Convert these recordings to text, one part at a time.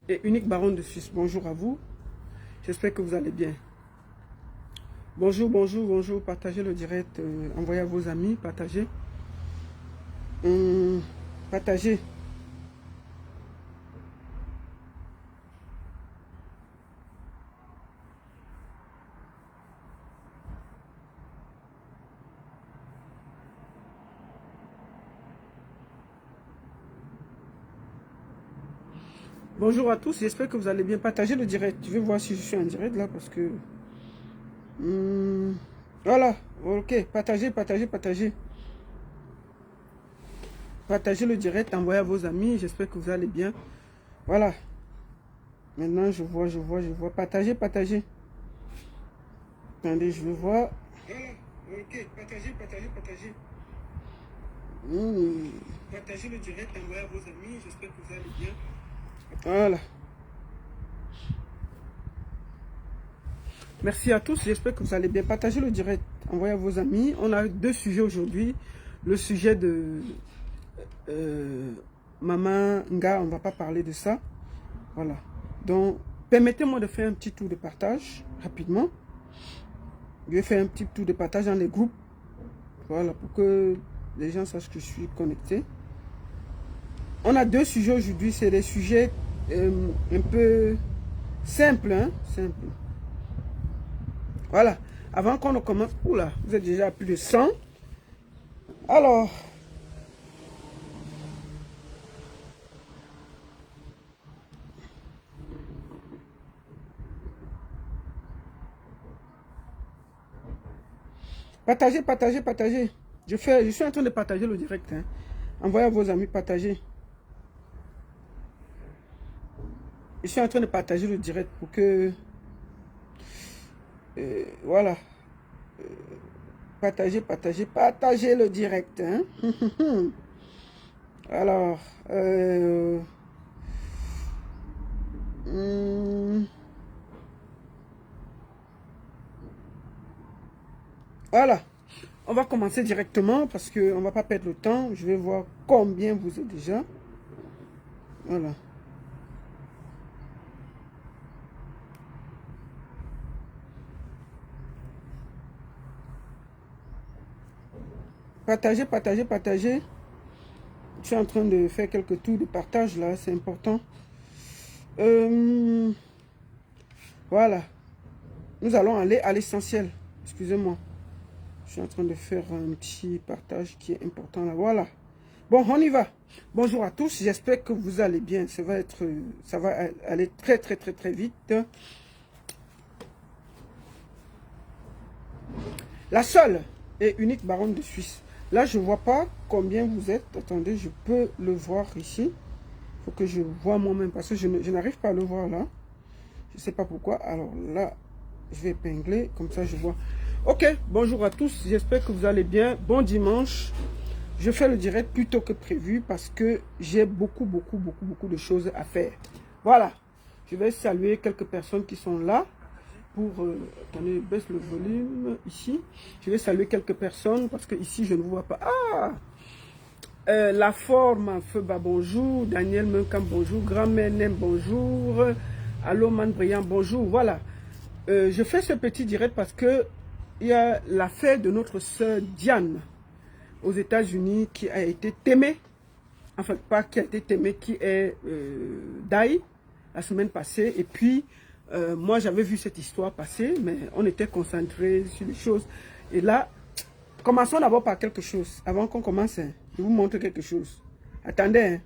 et unique baronne de Suisse. Bonjour à vous. J'espère que vous allez bien. Bonjour, bonjour, bonjour. Partagez le direct. Envoyez à vos amis. Partagez. Partagez. Bonjour à tous, j'espère que vous allez bien. Partager le direct. Je vais voir si je suis en direct là parce que... voilà, ok. Partagez, partagez, partagez. Partagez le direct, envoyez à vos amis. J'espère que vous allez bien. Voilà. Maintenant, je vois. Partagez, partagez. Attendez, je vais voir. Voilà, ok. Partagez, partagez, partagez. Partagez le direct, envoyez à vos amis. J'espère que vous allez bien. Voilà. Merci à tous, j'espère que vous allez bien. Partagez le direct, envoyez à vos amis. On a deux sujets aujourd'hui. Le sujet de Maman Nga, on ne va pas parler de ça. Voilà. Donc, permettez-moi de faire un petit tour de partage, rapidement. Je vais faire un petit tour de partage dans les groupes. Voilà, pour que les gens sachent que je suis connecté. On a deux sujets aujourd'hui, c'est des sujets un peu simples, hein, simples. Voilà, avant qu'on ne commence, oula, vous êtes déjà à plus de 100. Alors, partagez, partagez, partagez. Je suis en train de partager le direct. Hein. Envoyez à vos amis, partagez. Je suis en train de partager le direct pour que... voilà. Partagez, partagez, partagez le direct. Hein. Alors... voilà. On va commencer directement parce qu'on ne va pas perdre le temps. Je vais voir combien vous êtes déjà. Voilà. Partagez, partagez, partagez. Je suis en train de faire quelques tours de partage là, c'est important. Voilà. Nous allons aller à l'essentiel. Excusez-moi. Je suis en train de faire un petit partage qui est important là. Voilà. Bon, on y va. Bonjour à tous. J'espère que vous allez bien. Ça va aller très, très, très, très vite. La seule et unique baronne de Suisse. Là, je ne vois pas combien vous êtes. Attendez, je peux le voir ici. Il faut que je vois moi-même parce que je n'arrive pas à le voir là. Je ne sais pas pourquoi. Alors là, je vais épingler. Comme ça, je vois. Ok, bonjour à tous. J'espère que vous allez bien. Bon dimanche. Je fais le direct plus tôt que prévu parce que j'ai beaucoup de choses à faire. Voilà. Je vais saluer quelques personnes qui sont là. Attendez, je baisse le volume ici. Je vais saluer quelques personnes parce que ici je ne vois pas. Ah, la forme, feu bas, bonjour. Daniel Menkam, bonjour. Grand-mère Nem, bonjour. Allô, Man Briand, bonjour. Voilà. Je fais ce petit direct parce que il y a l'affaire de notre sœur Diane aux États-Unis qui a été témée. Enfin, pas qui a été témée, qui est die la semaine passée. Et puis, moi, j'avais vu cette histoire passer, mais on était concentré sur les choses. Et là, commençons d'abord par quelque chose. Avant qu'on commence, hein, je vous montre quelque chose. Attendez, hein,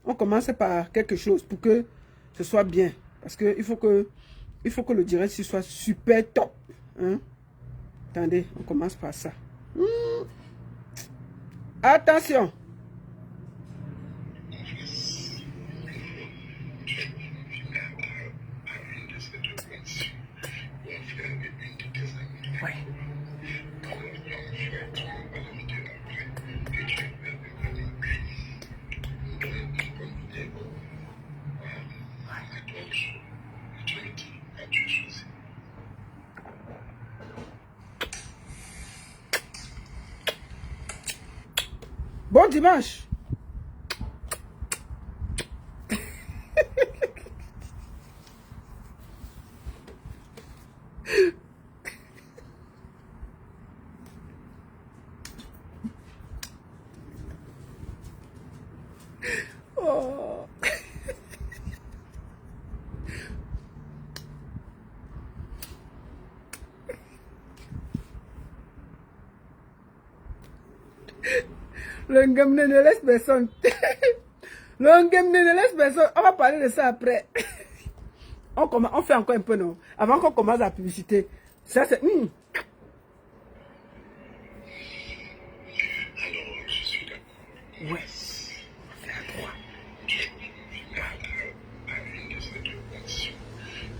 on commence par quelque chose pour que ce soit bien. Parce qu'il faut que le direct soit super top. Hein. Attendez, on commence par ça. Attention. Ouais. Bon dimanche. Oh. Le Ngamne ne laisse personne. Le Ngamne ne laisse personne. On va parler de ça après. On fait encore un peu, non? Avant qu'on commence la publicité. Ça, c'est... Alors, je suis d'accord. Ouais. C'est à droite. À une de ces deux conditions.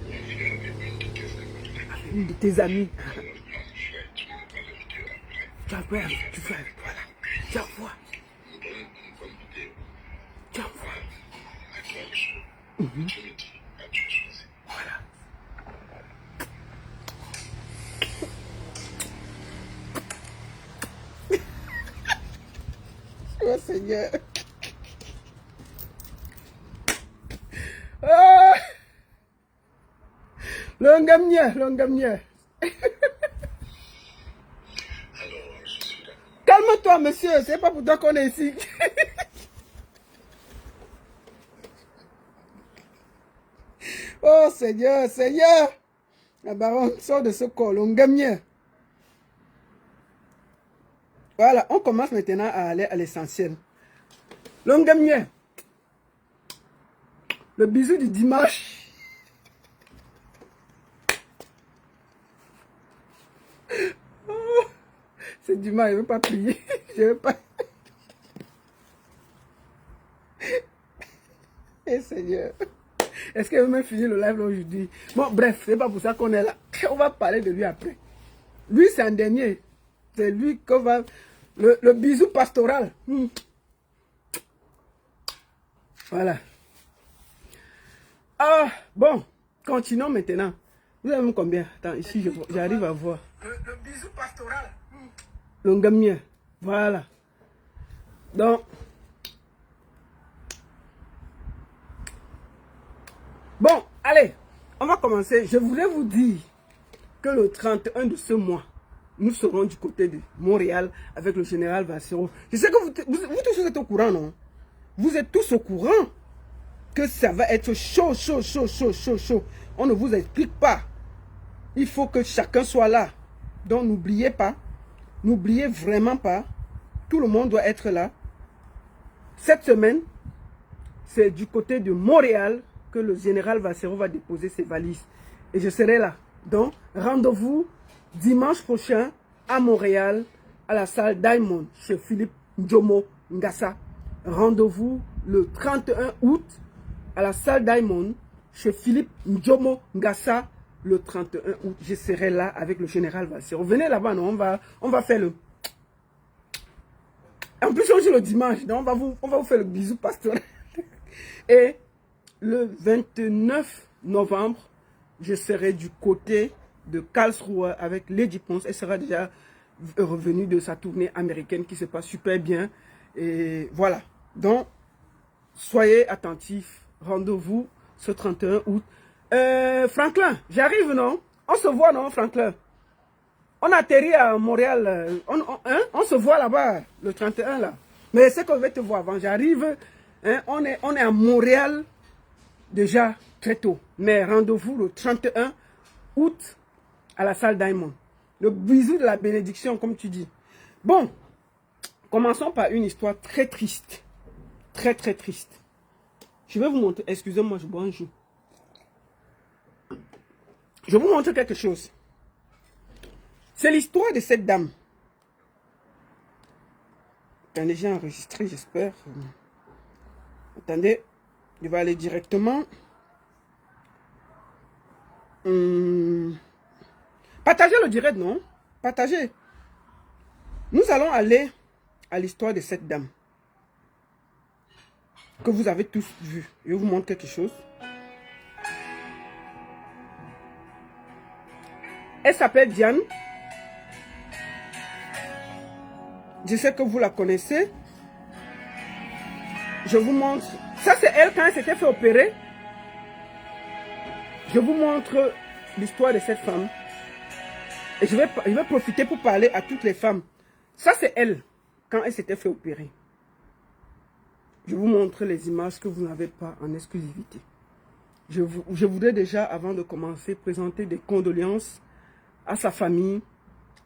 On vient avec une de tes amies. Avec une de tes amies. Je vais te montrer la vidéo après. Tu vas, tu fais, voilà. Tu envoies. Une bonne vidéo. Tu envoies. À toi le choix. Tu me dis, as-tu choisi? Voilà. Oh Seigneur. Ah! Le Ngamne. Alors, je suis d'accord. Calme-toi, monsieur. C'est pas pour toi qu'on est ici. Oh Seigneur, Seigneur. La baronne sort de ce corps, le Ngamne. Voilà, on commence maintenant à aller à l'essentiel. Le Ngamne. Le bisou du dimanche. Oh, c'est dimanche, je ne veux pas prier. Je ne veux pas. Eh Seigneur. Est-ce qu'elle veut même finir le live aujourd'hui? Bon, bref, c'est pas pour ça qu'on est là. On va parler de lui après. Lui, c'est un dernier. C'est lui qu'on va... Le bisou pastoral. Voilà. Ah, bon. Continuons maintenant. Vous avez mis combien? Attends, ici, j'arrive à voir. Le bisou pastoral. Le Ngamne. Voilà. Donc... Bon, allez, on va commencer. Je voulais vous dire que le 31 de ce mois, nous serons du côté de Montréal avec le général Vassero. Je sais que vous tous êtes au courant, non? Vous êtes tous au courant que ça va être chaud, chaud, chaud, chaud, chaud, chaud. On ne vous explique pas. Il faut que chacun soit là. Donc n'oubliez pas, n'oubliez vraiment pas, tout le monde doit être là. Cette semaine, c'est du côté de Montréal que le général Vassero va déposer ses valises. Et je serai là. Donc, rendez-vous dimanche prochain à Montréal, à la salle Diamond, chez Philippe Ndjomo Ngassa. Rendez-vous le 31 août à la salle Diamond, chez Philippe Ndjomo Ngassa. Le 31 août, je serai là avec le général Vassero. Venez là-bas, non? On va faire le... En plus, on joue le dimanche, donc on va vous faire le bisou pastoral. Et le 29 novembre, je serai du côté de Karlsruhe avec Lady Ponce. Elle sera déjà revenue de sa tournée américaine qui se passe super bien. Et voilà. Donc, soyez attentifs. Rendez-vous ce 31 août. Franklin, j'arrive, non? On se voit, non, Franklin? On atterrit à Montréal. On se voit là-bas, le 31, là. Mais c'est qu'on va te voir avant. J'arrive. Hein, on est à Montréal déjà très tôt. Mais rendez-vous le 31 août à la salle Diamond. Le bisou de la bénédiction, comme tu dis. Bon, commençons par une histoire très triste. Très, très triste. Je vais vous montrer. Excusez-moi, je bois un jus. Je vais vous montrer quelque chose. C'est l'histoire de cette dame. Attendez, j'ai enregistré, j'espère. Attendez, je vais aller directement. Partagez le direct, non? Partagez. Nous allons aller à l'histoire de cette dame. Que vous avez tous vu. Je vais vous montrer quelque chose. Elle s'appelle Diane. Je sais que vous la connaissez. Je vous montre. Ça, c'est elle quand elle s'était fait opérer. Je vous montre l'histoire de cette femme. Et je vais profiter pour parler à toutes les femmes. Ça, c'est elle quand elle s'était fait opérer. je vous montre les images que vous n'avez pas en exclusivité. Je voudrais déjà, avant de commencer, présenter des condoléances à sa famille,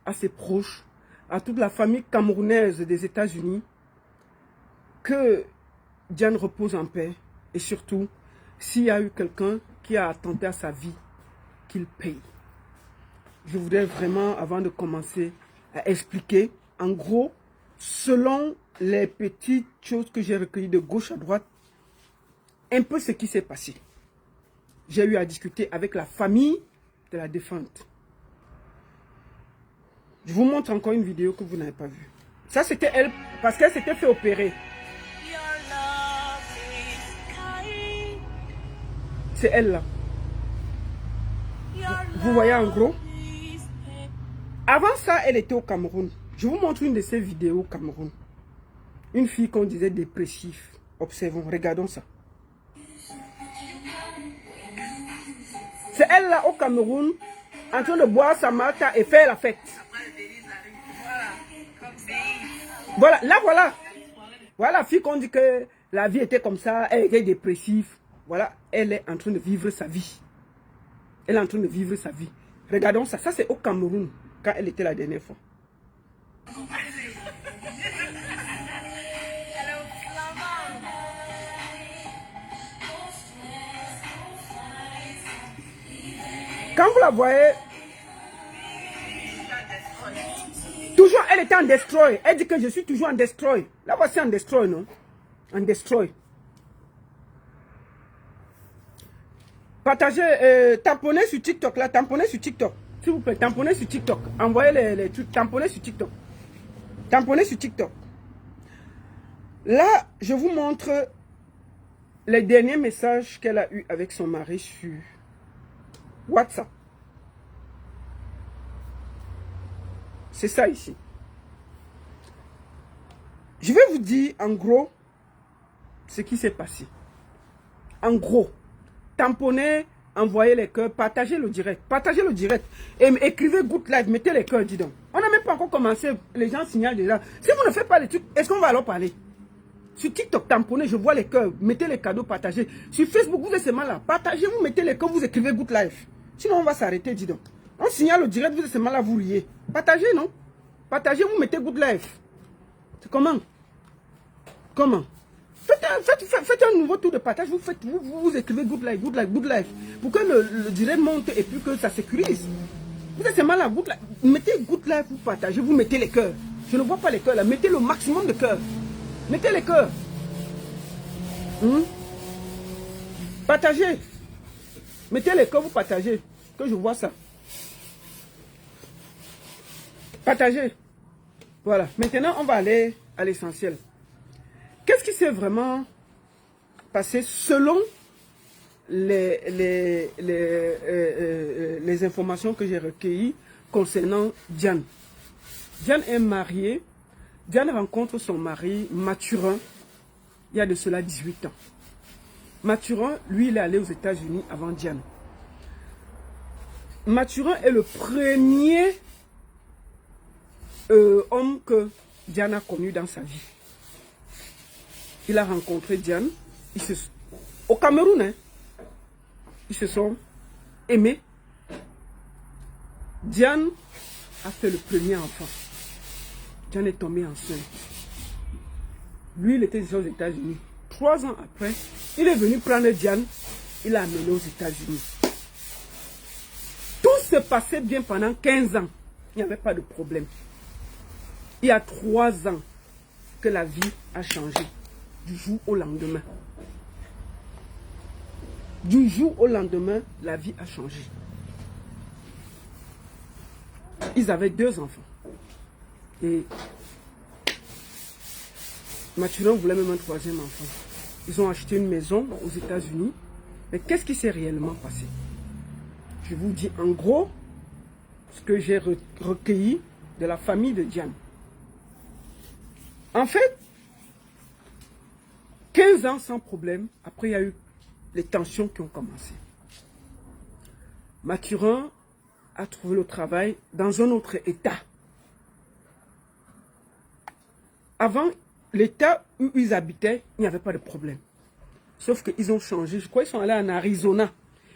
à ses proches, à toute la famille camerounaise des États-Unis. Que Diane repose en paix. Et surtout, s'il y a eu quelqu'un qui a attenté à sa vie, qu'il paye. Je voudrais vraiment, avant de commencer, à expliquer, en gros, selon les petites choses que j'ai recueillies de gauche à droite, un peu ce qui s'est passé. J'ai eu à discuter avec la famille de la défunte. Je vous montre encore une vidéo que vous n'avez pas vue. Ça, c'était elle, parce qu'elle s'était fait opérer. C'est elle là. Vous voyez en gros. Avant ça, elle était au Cameroun. Je vous montre une de ces vidéos au Cameroun. Une fille qu'on disait dépressive. Observons, regardons ça. C'est elle là au Cameroun, en train de boire sa malta et faire la fête. Voilà, là voilà. Voilà la fille qu'on dit que la vie était comme ça, elle était dépressive. Voilà, elle est en train de vivre sa vie. Elle est en train de vivre sa vie. Regardons ça. Ça, c'est au Cameroun, quand elle était la dernière fois. Quand vous la voyez, toujours elle était en destroy. Elle dit que je suis toujours en destroy. La voici en destroy, non? En destroy. Partagez, tamponnez sur TikTok, là, tamponnez sur TikTok. S'il vous plaît, tamponnez sur TikTok. Envoyez les trucs, tamponnez sur TikTok. Tamponnez sur TikTok. Là, je vous montre les derniers messages qu'elle a eu avec son mari sur WhatsApp. C'est ça ici. Je vais vous dire en gros ce qui s'est passé. En gros, tamponnez, envoyez les cœurs, partagez le direct. Partagez le direct. Et écrivez good live, mettez les cœurs, dis donc. On n'a même pas encore commencé, les gens signalent déjà. Si vous ne faites pas les trucs, est-ce qu'on va alors parler? Sur TikTok, tamponnez, je vois les cœurs, mettez les cadeaux, partagez. Sur Facebook, vous êtes seulement là. Partagez, vous mettez les cœurs, vous écrivez good live. Sinon, on va s'arrêter, dis donc. On signale le direct, vous êtes seulement là, vous riez. Partagez, non? Partagez, vous mettez good live. C'est comment? Comment? Faites un nouveau tour de partage, vous écrivez good live, good live, good live. Pour que le direct monte et puis que ça sécurise. Vous êtes seulement là, good live. Mettez good live, vous partagez, vous mettez les cœurs. Je ne vois pas les cœurs là, mettez le maximum de cœurs. Mettez les cœurs. Partagez. Mettez les cœurs, vous partagez. Que je vois ça. Partagez. Voilà. Maintenant, on va aller à l'essentiel. Qu'est-ce qui s'est vraiment passé selon les informations que j'ai recueillies concernant Diane? Diane est mariée. Diane rencontre son mari, Mathurin, il y a de cela 18 ans. Mathurin, lui, il est allé aux États-Unis avant Diane. Mathurin est le premier homme que Diane a connu dans sa vie. Il a rencontré Diane. Au Cameroun, hein, ils se sont aimés. Diane a fait le premier enfant. Diane est tombée enceinte. Lui, il était déjà aux États-Unis. 3 ans après, il est venu prendre Diane. Il l'a amené aux États-Unis. Tout se passait bien pendant 15 ans. Il n'y avait pas de problème. Il y a 3 ans que la vie a changé. Du jour au lendemain. Du jour au lendemain, la vie a changé. Ils avaient 2 enfants. Et Mathurin voulait même un 3e enfant. Ils ont acheté une maison aux États-Unis. Mais qu'est-ce qui s'est réellement passé? Je vous dis en gros ce que j'ai recueilli de la famille de Diane. En fait, 15 ans sans problème. Après, il y a eu les tensions qui ont commencé. Mathurin a trouvé le travail dans un autre état. Avant, l'état où ils habitaient, il n'y avait pas de problème. Sauf qu'ils ont changé. Je crois qu'ils sont allés en Arizona.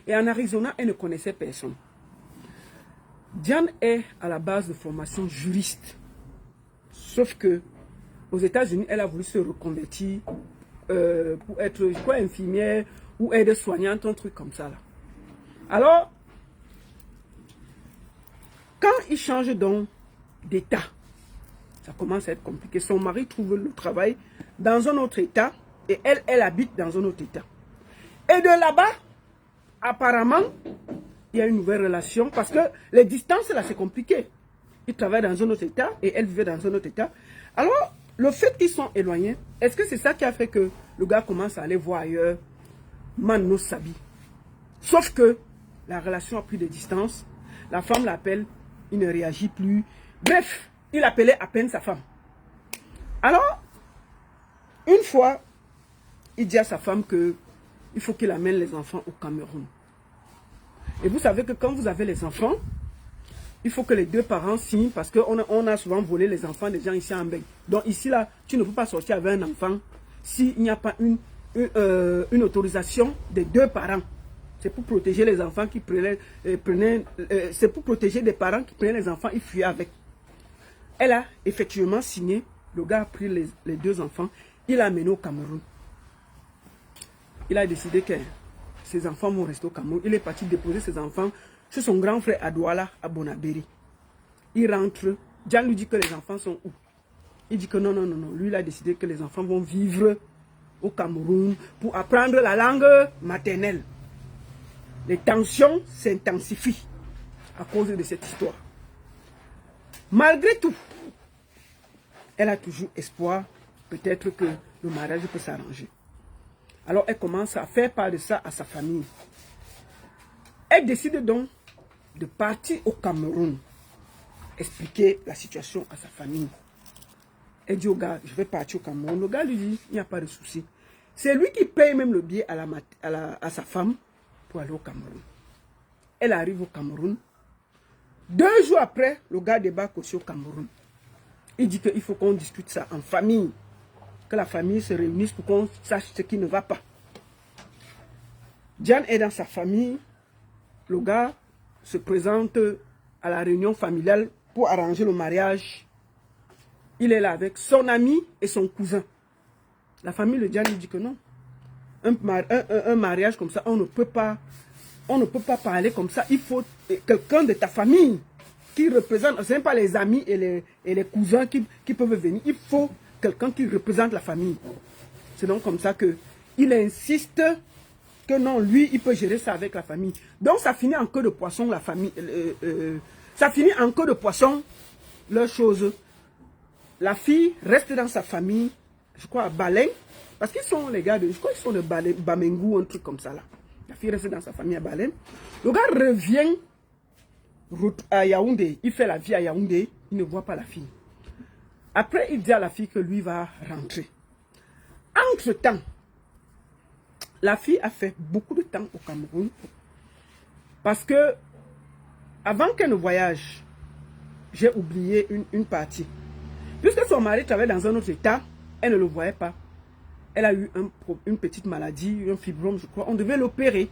Et en Arizona, elle ne connaissait personne. Diane est à la base de formation juriste. Sauf que aux États-Unis, elle a voulu se reconvertir pour être, je crois, infirmière ou aide-soignante, un truc comme ça. Là. Alors, quand ils changent donc d'état, ça commence à être compliqué. Son mari trouve le travail dans un autre état et elle habite dans un autre état. Et de là-bas, apparemment, il y a une nouvelle relation parce que les distances, là, c'est compliqué. Il travaille dans un autre état et elle vivait dans un autre état. Alors, le fait qu'ils sont éloignés, est-ce que c'est ça qui a fait que le gars commence à aller voir ailleurs Mano Sabi? Sauf que la relation a pris des distances. La femme l'appelle, il ne réagit plus. Bref, il appelait à peine sa femme. Alors, une fois, il dit à sa femme que il faut qu'il amène les enfants au Cameroun. Et vous savez que quand vous avez les enfants, il faut que les deux parents signent parce qu'on a souvent volé les enfants des gens ici en Belgique. Donc ici, là, tu ne peux pas sortir avec un enfant s'il n'y a pas une autorisation des deux parents. C'est pour protéger les enfants qui c'est pour protéger des parents qui prenaient les enfants, ils fuyaient avec. Elle a effectivement signé, le gars a pris les deux enfants, il l'a amené au Cameroun. Il a décidé que ses enfants vont rester au Cameroun. Il est parti déposer ses enfants chez son grand frère à Douala, à Bonabéry. Il rentre, Diane lui dit que les enfants sont où? Il dit que non, non, non, non. Lui, il a décidé que les enfants vont vivre au Cameroun pour apprendre la langue maternelle. Les tensions s'intensifient à cause de cette histoire. Malgré tout, elle a toujours espoir, peut-être que le mariage peut s'arranger. Alors elle commence à faire part de ça à sa famille. Elle décide donc de partir au Cameroun, expliquer la situation à sa famille. Elle dit au gars, je vais partir au Cameroun. Le gars lui dit, il n'y a pas de souci. C'est lui qui paye même le billet à sa femme pour aller au Cameroun. Elle arrive au Cameroun. 2 jours après, le gars débarque aussi au Cameroun. Il dit qu'il faut qu'on discute ça en famille. Que la famille se réunisse pour qu'on sache ce qui ne va pas. Diane est dans sa famille. Le gars se présente à la réunion familiale pour arranger le mariage. Il est là avec son ami et son cousin. La famille de Diane lui dit que non. Un mariage comme ça, on ne peut pas parler comme ça. Il faut quelqu'un de ta famille qui représente, ce n'est pas les amis et les cousins qui peuvent venir. Il faut quelqu'un qui représente la famille. C'est donc comme ça qu'il insiste que non, lui, il peut gérer ça avec la famille. Donc ça finit en queue de poisson, la famille. Ça finit en queue de poisson, leur chose. La fille reste dans sa famille, je crois à Baleng, parce qu'ils sont les gars je crois qu'ils sont de Bamengou, un truc comme ça là. La fille reste dans sa famille à Baleng. Le gars revient à Yaoundé, il fait la vie à Yaoundé, il ne voit pas la fille. Après, il dit à la fille que lui va rentrer. Entre-temps, la fille a fait beaucoup de temps au Cameroun parce que avant qu'elle ne voyage, j'ai oublié une partie. Puisque son mari travaillait dans un autre état, elle ne le voyait pas. Elle a eu une petite maladie, un fibrome, je crois. On devait l'opérer.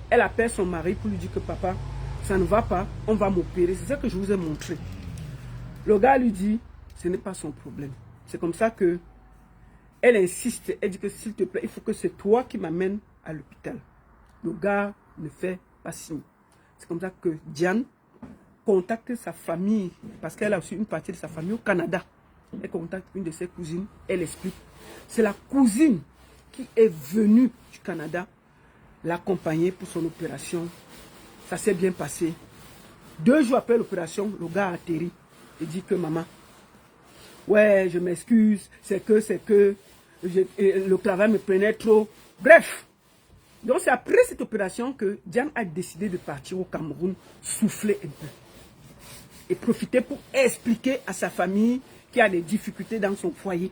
Elle appelle son mari pour lui dire que papa, ça ne va pas, on va m'opérer. C'est ça que je vous ai montré. Le gars lui dit, ce n'est pas son problème. C'est comme ça que elle insiste. Elle dit que s'il te plaît, il faut que c'est toi qui m'amènes à l'hôpital. Le gars ne fait pas signe. C'est comme ça que Diane contacte sa famille, parce qu'elle a aussi une partie de sa famille au Canada. Elle contacte une de ses cousines, elle explique. C'est la cousine qui est venue du Canada l'accompagner pour son opération. Ça s'est bien passé. 2 jours après l'opération, le gars a atterri et dit que maman, ouais, je m'excuse, c'est que le travail me prenait trop. Bref, donc c'est après cette opération que Diane a décidé de partir au Cameroun, souffler un peu. Et profiter pour expliquer à sa famille qu'il y a des difficultés dans son foyer.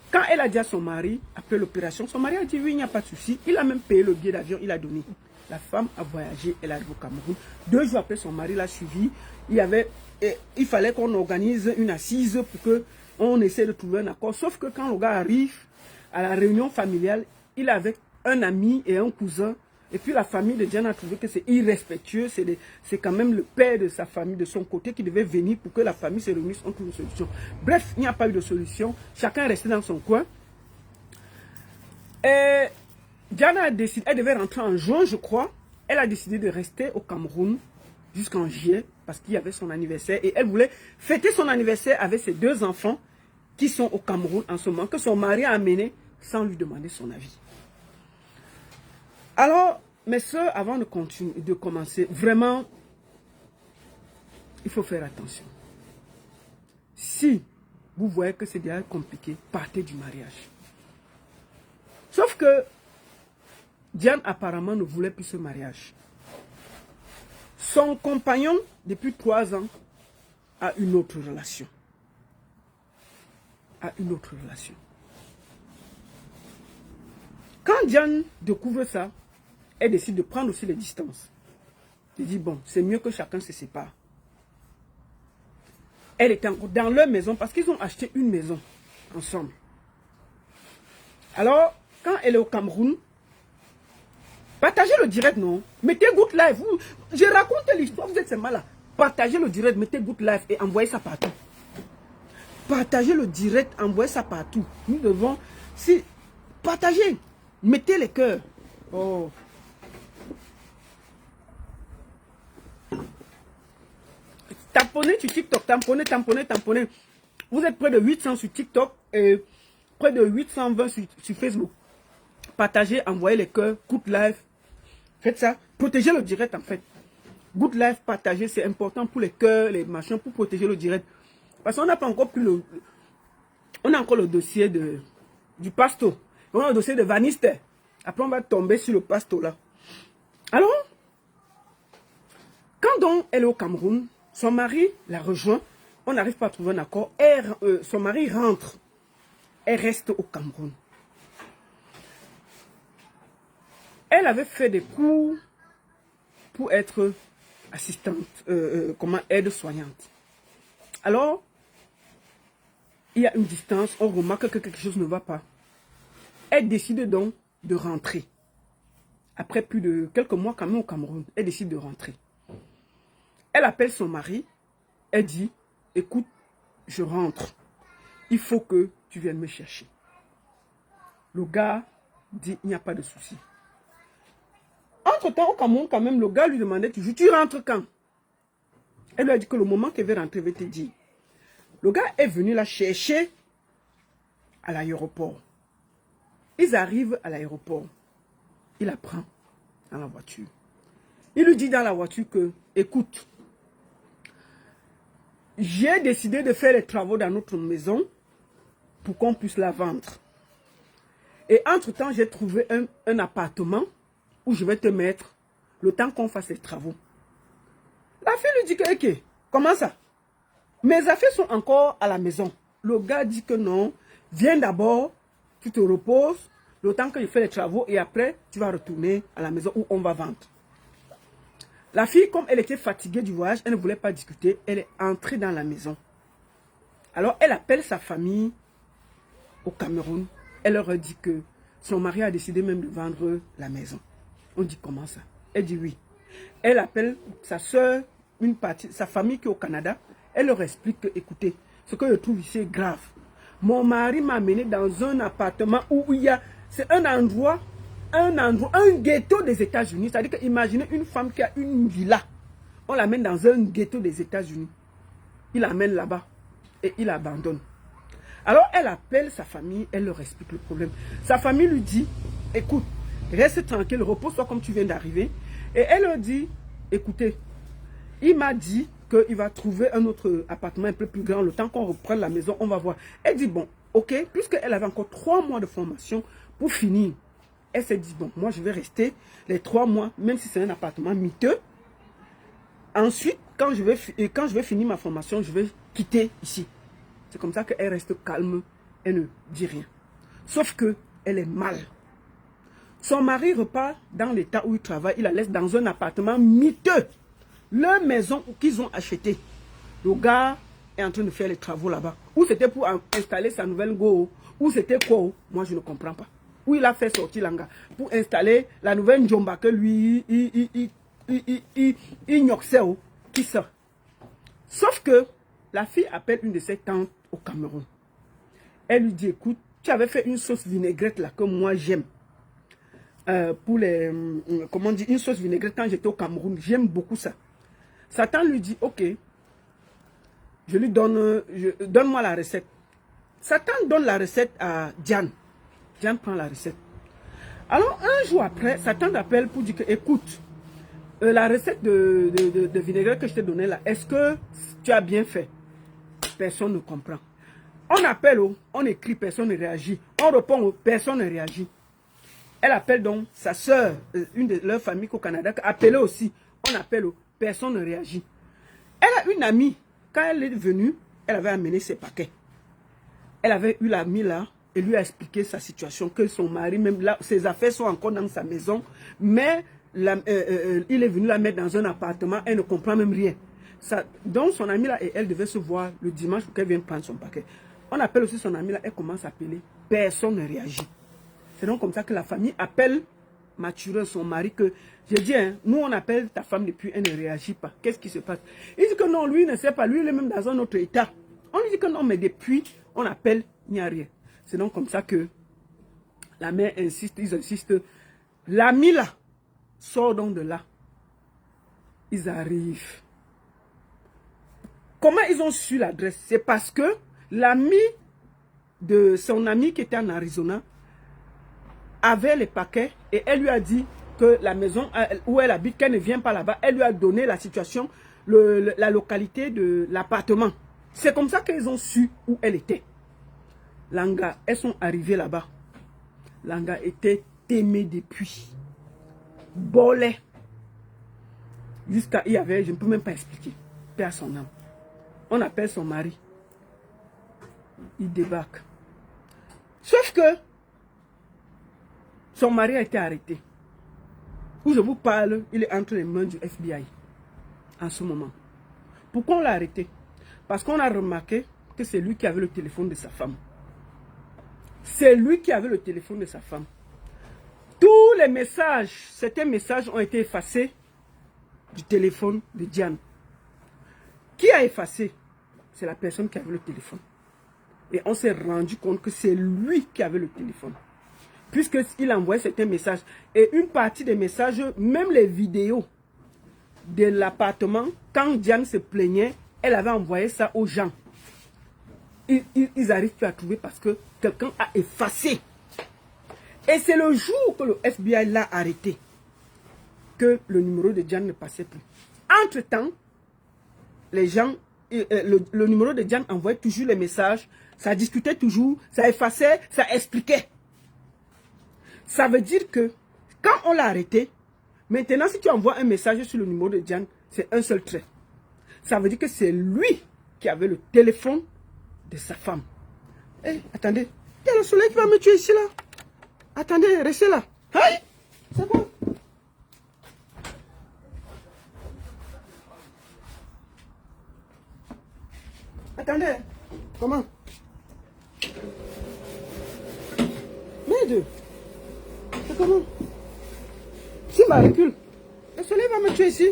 Quand elle a dit à son mari, après l'opération, son mari a dit oui, il n'y a pas de souci. Il a même payé le billet d'avion, il a donné. La femme a voyagé, elle arrive au Cameroun. 2 jours après, son mari l'a suivi. Il fallait qu'on organise une assise pour que On essaie de trouver un accord. Sauf que quand le gars arrive à la réunion familiale, il est avec un ami et un cousin. Et puis la famille de Diane a trouvé que c'est irrespectueux. C'est quand même le père de sa famille, de son côté, qui devait venir pour que la famille se réunisse, on trouve une solution. Bref, il n'y a pas eu de solution. Chacun est resté dans son coin. Et Diane a décidé, elle devait rentrer en juin, je crois. Elle a décidé de rester au Cameroun jusqu'en juillet parce qu'il y avait son anniversaire. Et elle voulait fêter son anniversaire avec ses 2 enfants qui sont au Cameroun en ce moment, que son mari a amené sans lui demander son avis. Alors, mes soeurs, avant de continuer, de commencer, vraiment, il faut faire attention. Si vous voyez que c'est déjà compliqué, partez du mariage. Sauf que Diane apparemment ne voulait plus ce mariage. Son compagnon, depuis 3 ans, a une autre relation. Quand Diane découvre ça, elle décide de prendre aussi les distances. Elle dit, bon, c'est mieux que chacun se sépare. Elle était encore dans leur maison parce qu'ils ont acheté une maison ensemble. Alors, quand elle est au Cameroun, partagez le direct, non? Mettez Good Life. Je raconte l'histoire, vous êtes ces malades. Partagez le direct, mettez Good Life et envoyez ça partout. Partagez le direct, envoyez ça partout. Nous devons, si, partagez, mettez les cœurs. Oh. Tamponnez sur TikTok, tamponnez. Vous êtes près de 800 sur TikTok et près de 820 sur Facebook. Partagez, envoyez les cœurs, Good Life. Faites ça. Protégez le direct en fait. Good Life, partagez, c'est important pour les cœurs, les machins, pour protéger le direct. Parce qu'on n'a pas encore plus le... On a encore le dossier du pasto. On a le dossier de Vanister. Après, on va tomber sur le pasto là. Alors, quand donc elle est au Cameroun, son mari la rejoint. On n'arrive pas à trouver un accord. Son mari rentre. Elle reste au Cameroun. Elle avait fait des cours pour être assistante, aide-soignante. Alors, il y a une distance, on remarque que quelque chose ne va pas. Elle décide donc de rentrer. Après plus de quelques mois quand même au Cameroun, elle décide de rentrer. Elle appelle son mari, elle dit, écoute, je rentre. Il faut que tu viennes me chercher. Le gars dit, il n'y a pas de souci. Entre-temps, au Cameroun, quand même, le gars lui demandait toujours, tu rentres quand? Elle lui a dit que le moment qu'elle veut rentrer, elle va te dire. Le gars est venu la chercher à l'aéroport. Ils arrivent à l'aéroport. Il la prend dans la voiture. Il lui dit dans la voiture que, écoute, j'ai décidé de faire les travaux dans notre maison pour qu'on puisse la vendre. Et entre-temps, j'ai trouvé un appartement où je vais te mettre le temps qu'on fasse les travaux. La fille lui dit que, ok, comment ça? Mes affaires sont encore à la maison. Le gars dit que non, viens d'abord, tu te reposes, le temps que je fais les travaux et après, tu vas retourner à la maison où on va vendre. La fille, comme elle était fatiguée du voyage, elle ne voulait pas discuter, elle est entrée dans la maison. Alors, elle appelle sa famille au Cameroun. Elle leur dit que son mari a décidé même de vendre la maison. On dit comment ça? Elle dit oui. Elle appelle sa soeur, une partie, sa famille qui est au Canada. Elle leur explique que, écoutez, ce que je trouve ici est grave. Mon mari m'a amené dans un appartement où il y a, c'est un ghetto des États-Unis. C'est-à-dire que imaginez une femme qui a une villa. On l'amène dans un ghetto des États-Unis. Il l'amène là-bas et il abandonne. Alors elle appelle sa famille, elle leur explique le problème. Sa famille lui dit, écoute, reste tranquille, repose-toi comme tu viens d'arriver. Et elle leur dit, écoutez, il m'a dit qu'il va trouver un autre appartement un peu plus grand. Le temps qu'on reprenne la maison, on va voir. Elle dit, bon, ok, puisqu'elle avait encore 3 mois de formation pour finir. Elle s'est dit, bon, moi je vais rester les 3 mois, même si c'est un appartement miteux. Ensuite, quand je vais finir ma formation, je vais quitter ici. C'est comme ça qu'elle reste calme, elle ne dit rien. Sauf qu'elle est mal. Son mari repart dans l'état où il travaille, il la laisse dans un appartement miteux. Leur maison qu'ils ont acheté. Le gars est en train de faire les travaux là-bas. ou c'était pour installer sa nouvelle Go, ou c'était quoi, moi je ne comprends pas. Ou il a fait sortir l'anga pour installer la nouvelle Njomba que lui, il nyoxait, qui ça. Sauf que la fille appelle une de ses tantes au Cameroun. Elle lui dit, écoute, tu avais fait une sauce vinaigrette là que moi j'aime. Pour les, comment on dit, une sauce vinaigrette quand j'étais au Cameroun. J'aime beaucoup ça. Sa tante lui dit, ok, je lui donne, donne-moi la recette. Sa tante donne la recette à Diane. Diane prend la recette. Alors un jour après, sa tante appelle pour dire que, écoute, la recette de vinaigrette que je t'ai donnée là, est-ce que tu as bien fait? Personne ne comprend. On appelle, on écrit, personne ne réagit. On répond, personne ne réagit. Elle appelle donc sa soeur, une de leurs familles au Canada, appelée aussi. On appelle, personne ne réagit. Elle a une amie, quand elle est venue, elle avait amené ses paquets. Elle avait eu l'amie là, et lui a expliqué sa situation, que son mari, même là, ses affaires sont encore dans sa maison, mais il est venu la mettre dans un appartement, elle ne comprend même rien. Donc son amie là et elle devaient se voir le dimanche pour qu'elle vienne prendre son paquet. On appelle aussi son amie là, elle commence à appeler, personne ne réagit. C'est donc comme ça que la famille appelle Mathurin, son mari, que j'ai dit, hein, nous on appelle ta femme depuis, elle ne réagit pas. Qu'est-ce qui se passe? Il dit que non, lui il ne sait pas, lui il est même dans un autre état. On lui dit que non, mais depuis, on appelle, il n'y a rien. C'est donc comme ça que la mère insiste, ils insistent. L'ami là, sort donc de là. Ils arrivent. Comment ils ont su l'adresse? C'est parce que l'ami de son ami qui était en Arizona avait les paquets et elle lui a dit que la maison où elle habite, qu'elle ne vient pas là-bas, elle lui a donné la situation, la localité de l'appartement. C'est comme ça qu'ils ont su où elle était. Langa, elles sont arrivées là-bas. Langa était aimée depuis. Bolé. Jusqu'à, il y avait, je ne peux même pas expliquer. Père son âme. On appelle son mari. Il débarque. Sauf que son mari a été arrêté. Où je vous parle, il est entre les mains du FBI en ce moment. Pourquoi on l'a arrêté? Parce qu'on a remarqué que c'est lui qui avait le téléphone de sa femme. C'est lui qui avait le téléphone de sa femme. Tous les messages, certains messages ont été effacés du téléphone de Diane. Qui a effacé? C'est la personne qui avait le téléphone. Et on s'est rendu compte que c'est lui qui avait le téléphone. Puisqu'il envoyait certains messages. Et une partie des messages, même les vidéos de l'appartement, quand Diane se plaignait, elle avait envoyé ça aux gens. Ils arrivent plus à trouver parce que quelqu'un a effacé. Et c'est le jour que le FBI l'a arrêté que le numéro de Diane ne passait plus. Entre-temps, les gens, le numéro de Diane envoyait toujours les messages, ça discutait toujours, ça effaçait, ça expliquait. Ça veut dire que quand on l'a arrêté, maintenant si tu envoies un message sur le numéro de Diane, c'est un seul trait. Ça veut dire que c'est lui qui avait le téléphone de sa femme. Hé, attendez, il y a le soleil qui va me tuer ici là. Attendez, restez là. Aïe, c'est quoi? Attendez, comment? Merde, c'est comment? Si ma recule, le soleil va me tuer ici.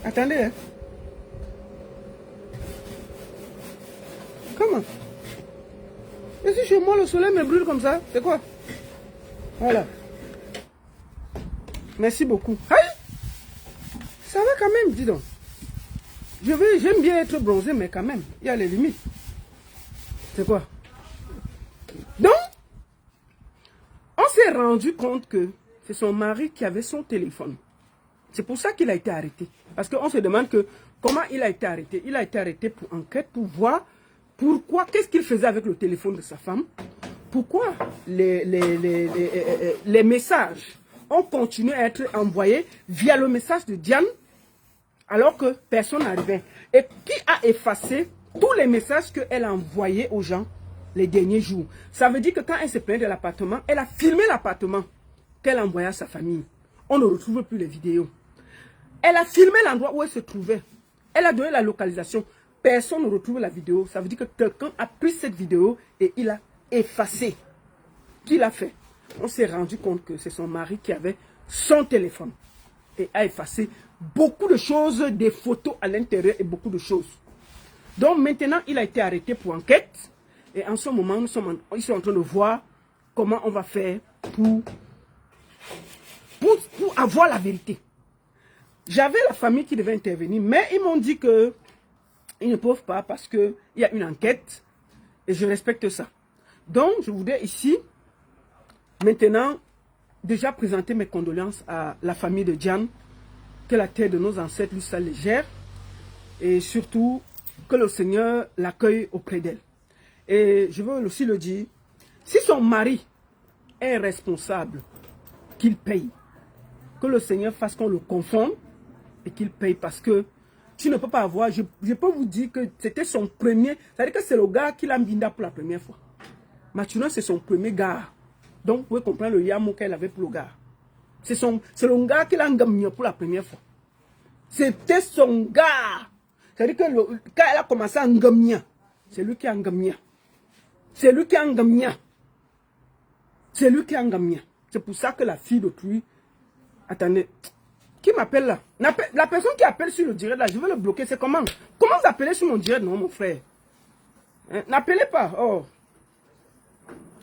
Attendez, hein. Comment? Et si chez moi le soleil me brûle comme ça, c'est quoi? Voilà. Merci beaucoup. Aïe! Ça va quand même, dis donc. J'aime bien être bronzé, mais quand même, il y a les limites. C'est quoi? Donc, on s'est rendu compte que c'est son mari qui avait son téléphone. C'est pour ça qu'il a été arrêté. Parce qu'on se demande que comment il a été arrêté. Il a été arrêté pour enquête, pour voir pourquoi, qu'est-ce qu'il faisait avec le téléphone de sa femme. Pourquoi les messages ont continué à être envoyés via le message de Diane alors que personne n'arrivait. Et qui a effacé tous les messages qu'elle a envoyés aux gens les derniers jours. Ça veut dire que quand elle se plaignait de l'appartement, elle a filmé l'appartement qu'elle envoyait à sa famille. On ne retrouve plus les vidéos. Elle a filmé l'endroit où elle se trouvait. Elle a donné la localisation. Personne ne retrouve la vidéo. Ça veut dire que quelqu'un a pris cette vidéo et il a effacé. Qui l'a fait? On s'est rendu compte que c'est son mari qui avait son téléphone et a effacé beaucoup de choses, des photos à l'intérieur et beaucoup de choses. Donc maintenant, il a été arrêté pour enquête. Et en ce moment, ils sont en train de voir comment on va faire pour avoir la vérité. J'avais la famille qui devait intervenir, mais ils m'ont dit que ils ne peuvent pas parce qu'il y a une enquête et je respecte ça. Donc, je voudrais ici, maintenant, déjà présenter mes condoléances à la famille de Diane, que la terre de nos ancêtres lui soit légère et surtout que le Seigneur l'accueille auprès d'elle. Et je veux aussi le dire, si son mari est responsable, qu'il paye. Que le Seigneur fasse qu'on le confonde et qu'il paye parce que tu ne peux pas avoir, je peux vous dire que c'était son premier, c'est-à-dire que c'est le gars qui l'a mbinda pour la première fois. Maintenant, c'est son premier gars. Donc, vous pouvez comprendre le yamo qu'elle avait pour le gars. C'est le gars qui l'a ngamia pour la première fois. C'était son gars. C'est-à-dire que quand elle a commencé à ngamia, c'est lui qui a ngamia. C'est lui qui a ngamia. C'est lui qui a ngamia. C'est pour ça que la fille d'autrui, attendez, qui m'appelle là? La personne qui appelle sur le direct là, je vais le bloquer. C'est comment? Comment vous appelez sur mon direct? Non, mon frère. Hein? N'appelez pas. Oh.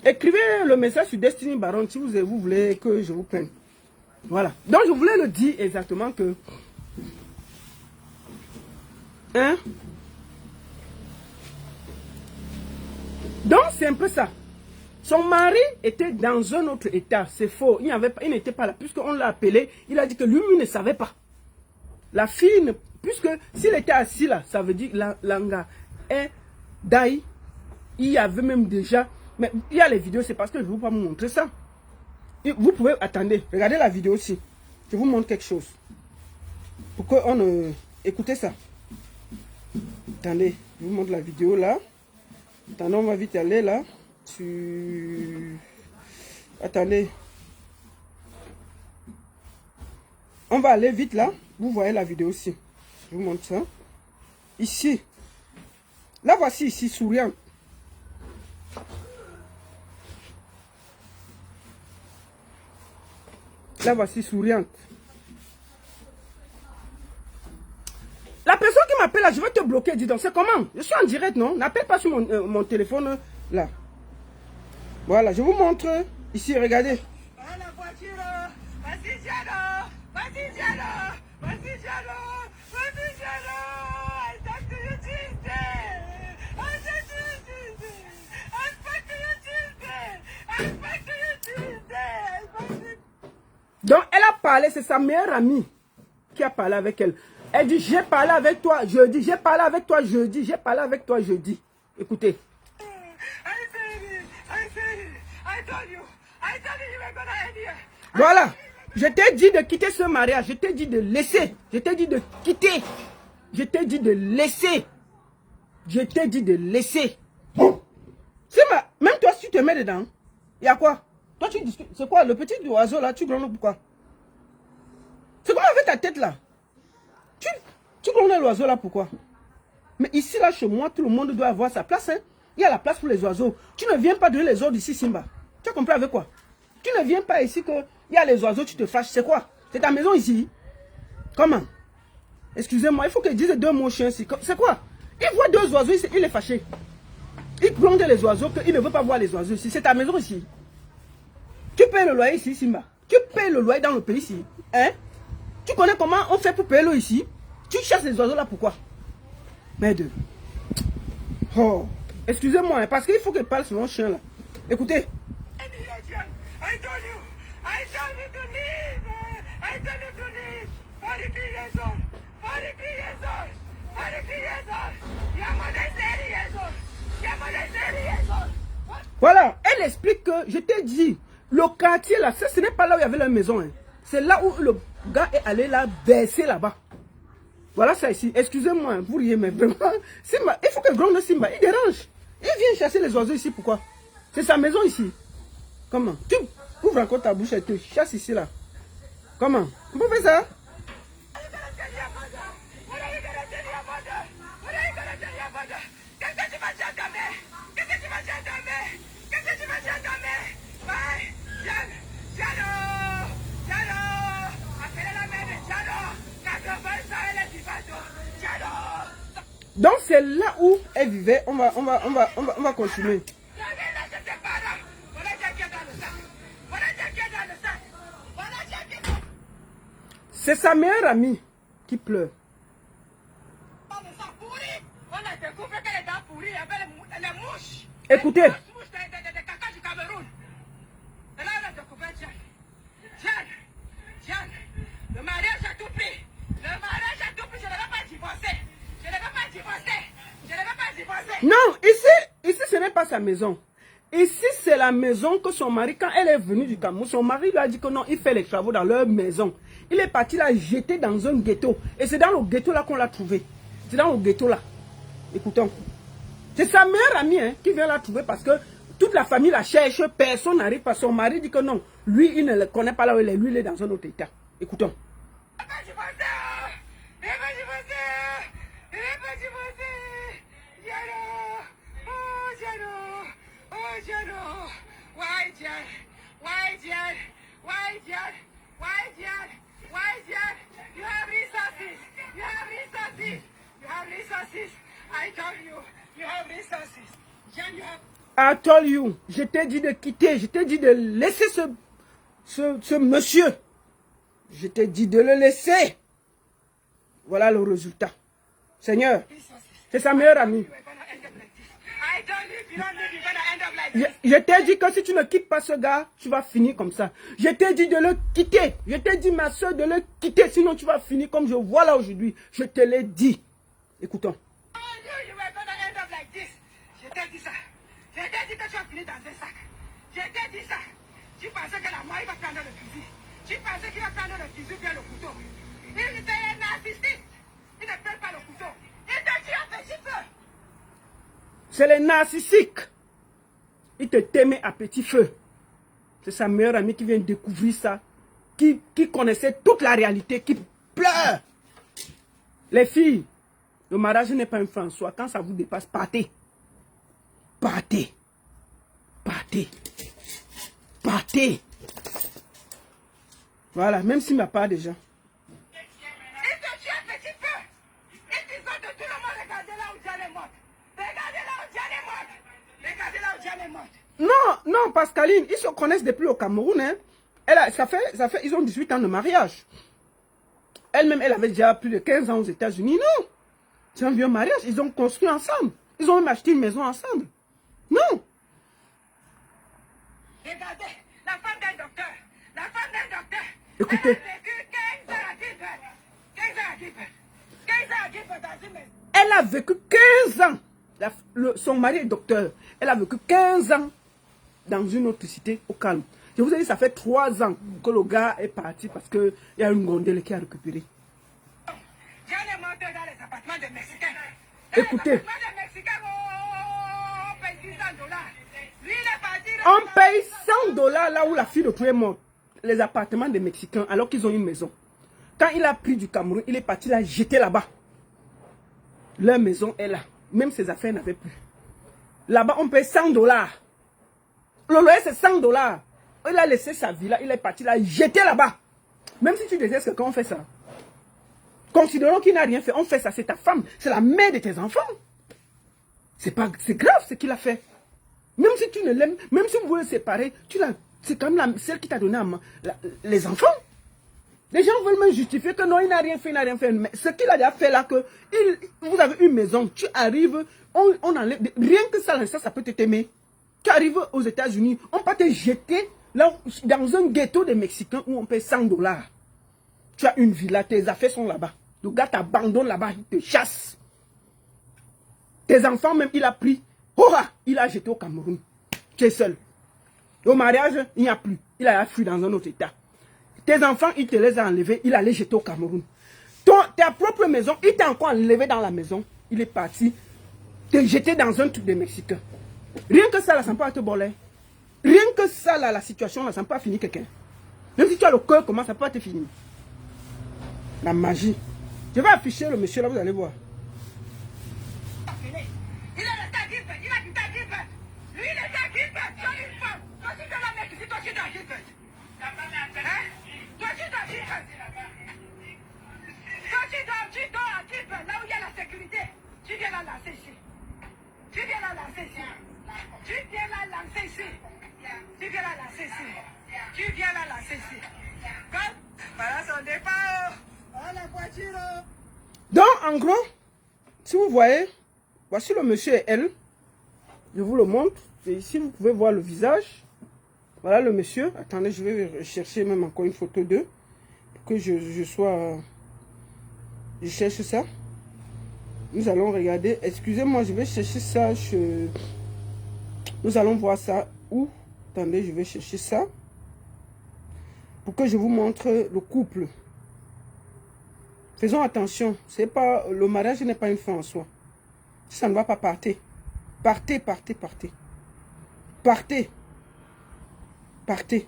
Écrivez le message sur Destiny Baron si vous voulez que je vous prenne. Voilà. Donc je voulais le dire exactement que... Hein? Donc c'est un peu ça. Son mari était dans un autre état. C'est faux. Il n'était pas là. Puisqu'on l'a appelé, il a dit que lui-même ne savait pas. La fille, puisque s'il était assis là, ça veut dire l'anga est d'aïe. Il y avait même déjà... Mais il y a les vidéos, c'est parce que je ne vais pas vous montrer ça. Vous pouvez... Attendez, regardez la vidéo aussi. Je vous montre quelque chose. Pour qu'on... écoutez ça. Attendez, je vous montre la vidéo là. Attendez, on va vite aller là. Attendez. On va aller vite là. Vous voyez la vidéo aussi. Je vous montre ça. Ici. Là, voici ici, souriant. Là, voici souriante. La personne qui m'appelle là, je vais te bloquer. Dis donc, c'est comment? Je suis en direct, non? N'appelle pas sur mon téléphone là. Voilà, je vous montre. Ici, regardez. La voiture. Vas-y, Diana. Vas-y, Diana. Vas-y, Diana. Vas-y, Diana. I talk to you Tuesday. I talk to you Tuesday. I talk to you Tuesday. I talk to you Tuesday. Donc, elle a parlé, c'est sa meilleure amie qui a parlé avec elle. Elle dit, j'ai parlé avec toi jeudi, j'ai parlé avec toi jeudi, j'ai parlé avec toi jeudi. Écoutez. Voilà. Je t'ai dit de quitter ce mariage. Je t'ai dit de laisser. Je t'ai dit de quitter. Je t'ai dit de laisser. Je t'ai dit de laisser. Même toi, si tu te mets dedans, il y a quoi? Toi, tu discutes. C'est quoi? Le petit oiseau là, tu grondes pourquoi? C'est comment avec ta tête là? Tu grondes l'oiseau là pourquoi? Mais ici là, chez moi, tout le monde doit avoir sa place. Hein? Il y a la place pour les oiseaux. Tu ne viens pas donner les ordres ici, Simba. Tu as compris avec quoi? Tu ne viens pas ici qu'il y a les oiseaux, tu te fâches. C'est quoi? C'est ta maison ici? Comment? Excusez-moi, il faut qu'il dise deux mots chiens ici. C'est quoi? Il voit deux oiseaux ici, il est fâché. Il gronde les oiseaux, qu'il ne veut pas voir les oiseaux ici. C'est ta maison ici. Tu payes le loyer ici, Simba. Tu payes le loyer dans le pays ici. Hein? Tu connais comment on fait pour payer l'eau ici? Tu chasses les oiseaux là, pourquoi? Merde. Oh. Excusez-moi, hein, parce qu'il faut qu'il parle sur mon chien là. Écoutez. Voilà, elle explique que je t'ai dit, le quartier là, ce n'est pas là où il y avait la maison. Hein. C'est là où le gars est allé là, baisser là-bas. Voilà ça ici. Excusez-moi, vous riez, mais vraiment, Simba, il faut que gronde Simba, il dérange. Il vient chasser les oiseaux ici, pourquoi? C'est sa maison ici. Comment? Tu ouvres encore ta bouche et tu chasses ici là. Comment? Vous pouvez faire ça? dire demain? Qu'est-ce que tu vas dire demain? Qu'est-ce que tu vas dire demain? Ouais, Diallo! Appelez la mère de Diallo! 80 ans, elle est vivante! Diallo! Donc c'est là où elle vivait. On va continuer. C'est sa meilleure amie qui pleure. Écoutez. Le mariage a tout pris. Le mariage a tout pris. Je ne vais pas divorcer. Je ne vais pas divorcer. Je ne vais pas divorcer. Non, ici ce n'est pas sa maison. Ici, c'est la maison que son mari, quand elle est venue du Cameroun, son mari lui a dit que non, il fait les travaux dans leur maison. Il est parti la jeter dans un ghetto. Et c'est dans le ghetto là qu'on l'a trouvé. C'est dans le ghetto là. Écoutons. C'est sa meilleure amie hein, qui vient la trouver parce que toute la famille la cherche, personne n'arrive pas. Son mari dit que non, lui, il ne le connaît pas là où il est. Lui, il est dans un autre état. Écoutons. You have resources. You have resources. You have resources. I told you. You have resources. You have... I told you. Je t'ai dit de quitter. Je t'ai dit de laisser ce monsieur. Je t'ai dit de le laisser. Voilà le résultat. Seigneur, c'est sa meilleure amie. Je t'ai dit que si tu ne quittes pas ce gars, tu vas finir comme ça. Je t'ai dit de le quitter. Je t'ai dit, ma soeur, de le quitter. Sinon, tu vas finir comme je vois là aujourd'hui. Je te l'ai dit. Écoutons. Je t'ai dit ça. Je t'ai dit que tu vas finir dans un sac. Je t'ai dit ça. Tu pensais que la mort, il va prendre le fusil. Tu pensais qu'il va prendre le fusil bien le couteau. Il était un narcissiste. Il ne prend pas le couteau. Il te tue à petit feu. C'est les narcissiques. Il te t'aimait à petit feu. C'est sa meilleure amie qui vient découvrir ça. Qui connaissait toute la réalité, qui pleure. Les filles, le mariage n'est pas un fin en soi. Quand ça vous dépasse, partez. Partez. Partez. Partez. Voilà, même s'il n'y a pas déjà. Il te tue à petit feu. Il te dit de tout le monde, regardez là où Diane est morte. Regardez là où Diane est morte. Regardez là où Diane est morte. Non, Pascaline, ils se connaissent depuis au Cameroun. Hein. Ça fait, ils ont 18 ans de mariage. Elle-même, elle avait déjà plus de 15 ans aux États-Unis. Non, c'est un vieux mariage. Ils ont construit ensemble. Ils ont même acheté une maison ensemble. Non. Regardez, la femme d'un docteur. La femme d'un docteur. Écoutez. Elle a vécu 15 ans. Son mari est docteur. Elle a vécu 15 ans dans une autre cité au calme. Je vous ai dit, ça fait 3 ans que le gars est parti parce qu'il y a une gondole qui a récupéré. Écoutez. On paye $100 là où la fille de tout est morte. Les appartements des Mexicains alors qu'ils ont une maison. Quand il a pris du Cameroun, il est parti la jeter là-bas. Leur maison est là. Même ses affaires n'avaient plus. Là-bas, on paye $100. Le loyer, c'est $100. Il a laissé sa vie là, il est parti la jeter là-bas. Même si tu détestes quelqu'un, on fait ça. Considérons qu'il n'a rien fait, on fait ça. C'est ta femme, c'est la mère de tes enfants. C'est grave ce qu'il a fait. Même si tu ne l'aimes, même si vous voulez séparer, c'est quand même celle qui t'a donné les enfants. Les gens veulent me justifier que non, il n'a rien fait, il n'a rien fait. Mais ce qu'il a déjà fait là, que vous avez une maison, tu arrives, on enlève, rien que ça peut t'aimer. Tu arrives aux États-Unis, on peut te jeter là, dans un ghetto des Mexicains où on paye $100. Tu as une villa, tes affaires sont là-bas. Le gars t'abandonne là-bas, il te chasse. Tes enfants même, il a pris. Il a jeté au Cameroun. Tu es seul. Au mariage, il n'y a plus. Il a fui dans un autre état. Tes enfants, il te les a enlevés. Il allait jeter au Cameroun. Ta propre maison, il t'a encore enlevé dans la maison. Il est parti te jeter dans un truc des Mexicains. Rien que ça, là, ça ne peut pas te boler. Rien que ça, là, la situation, là, ça ne peut pas finir quelqu'un. Même si tu as le cœur, comment ça peut pas te finir? La magie. Je vais afficher le monsieur là, vous allez voir. Il est resté à Donc, en gros, si vous voyez, voici le monsieur et elle. Je vous le montre. Et ici, vous pouvez voir le visage. Voilà le monsieur. Attendez, je vais chercher même encore une photo d'eux. Pour que je sois... Je cherche ça. Nous allons regarder. Excusez-moi, je vais chercher ça. Nous allons voir ça où. Attendez, je vais chercher ça. Pour que je vous montre le couple. Faisons attention. C'est pas, le mariage n'est pas une fin en soi. Si ça ne va pas, partez. Partez, partez, partez. Partez. Partez.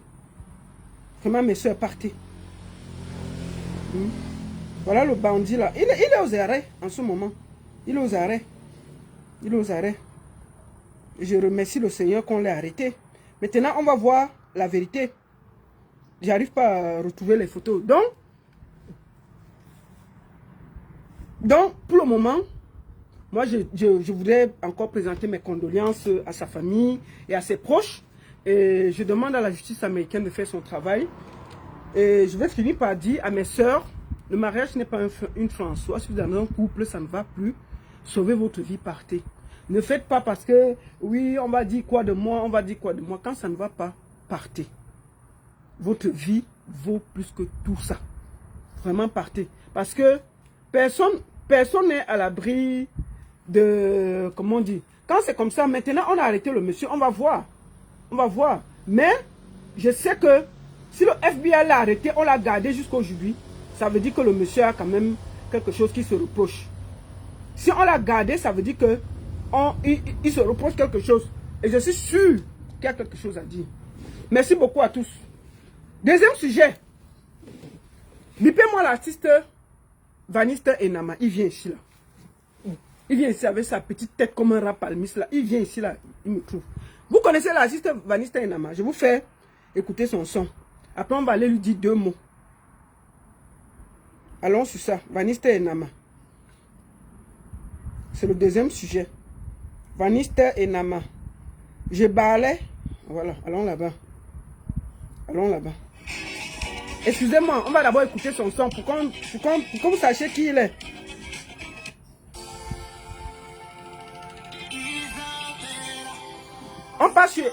Vraiment, mes soeurs, partez. Voilà le bandit là. Il est aux arrêts en ce moment. Il est aux arrêts. Il est aux arrêts. Je remercie le Seigneur qu'on l'ait arrêté. Maintenant, on va voir la vérité. J'arrive pas à retrouver les photos. Donc pour le moment, moi, je voudrais encore présenter mes condoléances à sa famille et à ses proches. Et je demande à la justice américaine de faire son travail. Et je vais finir par dire à mes sœurs, le mariage n'est pas une fin en soi. Si vous avez un couple, ça ne va plus. Sauvez votre vie, partez. Ne faites pas parce que, oui, on va dire quoi de moi, on va dire quoi de moi. Quand ça ne va pas, partez. Votre vie vaut plus que tout ça. Vraiment, partez. Parce que personne n'est à l'abri de, comment on dit. Quand c'est comme ça, maintenant, on a arrêté le monsieur, on va voir. On va voir. Mais, je sais que si le FBI l'a arrêté, on l'a gardé jusqu'aujourd'hui, ça veut dire que le monsieur a quand même quelque chose qui se reproche. Si on l'a gardé, ça veut dire que il se reproche quelque chose. Et je suis sûr qu'il y a quelque chose à dire. Merci beaucoup à tous. Deuxième sujet. Bipez-moi l'artiste Vanista Enama. Il vient ici là. Il vient ici avec sa petite tête comme un rat palmiste là. Il vient ici là. Il me trouve. Vous connaissez l'artiste Vanista Enama. Je vous fais écouter son son. Après on va aller lui dire deux mots. Allons sur ça. Vanista Enama. C'est le deuxième sujet. Vanista Enama. Je balais. Voilà. Allons là-bas. Allons là-bas. Excusez-moi, on va d'abord écouter son son pour que vous sachiez qui il est. On passe sur...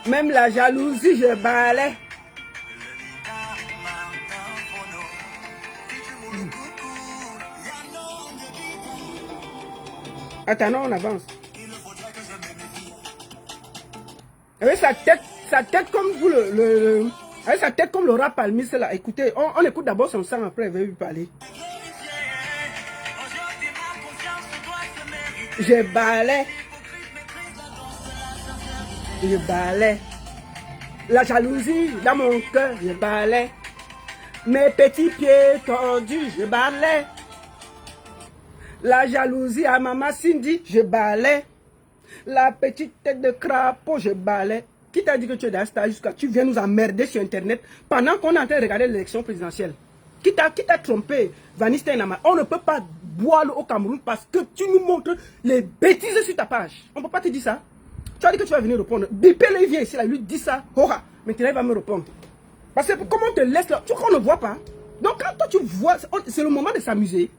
Même la jalousie, je balais. Attends, non, on avance. Avec sa tête comme vous avec sa tête comme le rat palmiste là. Écoutez, on écoute d'abord son sang, après il va lui parler. Je balais. Je balais. La jalousie dans mon cœur, je balais. Mes petits pieds tordus, je balais. La jalousie à maman Cindy, je balais. La petite tête de crapaud, je balais. Qui t'a dit que tu es dans ce jusqu'à tu viens nous emmerder sur internet pendant qu'on est en train de regarder l'élection présidentielle? Qui t'a trompé, Vanista Enama? On ne peut pas boire l'eau au Cameroun parce que tu nous montres les bêtises sur ta page. On ne peut pas te dire ça. Tu as dit que tu vas venir répondre. Bipé-le, il vient ici, là, lui dit ça. Hora. Maintenant, il va me répondre. Parce que comment on te laisse là? Tu crois qu'on ne voit pas? Donc quand toi tu vois, c'est le moment de s'amuser.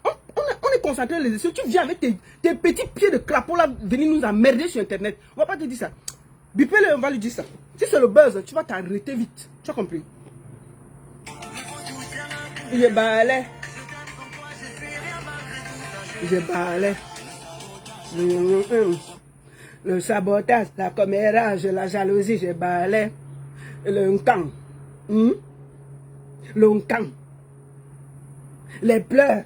On est concentré les yeux. Tu viens avec tes petits pieds de crapaud là, venir nous emmerder sur internet. On va pas te dire ça. Bipé-le, on va lui dire ça. Si c'est le buzz, tu vas t'arrêter vite. Tu as compris? Je balais. Je balais. Le sabotage, la commérage, la jalousie, je balais. Le nkang. Le nkang. Les pleurs.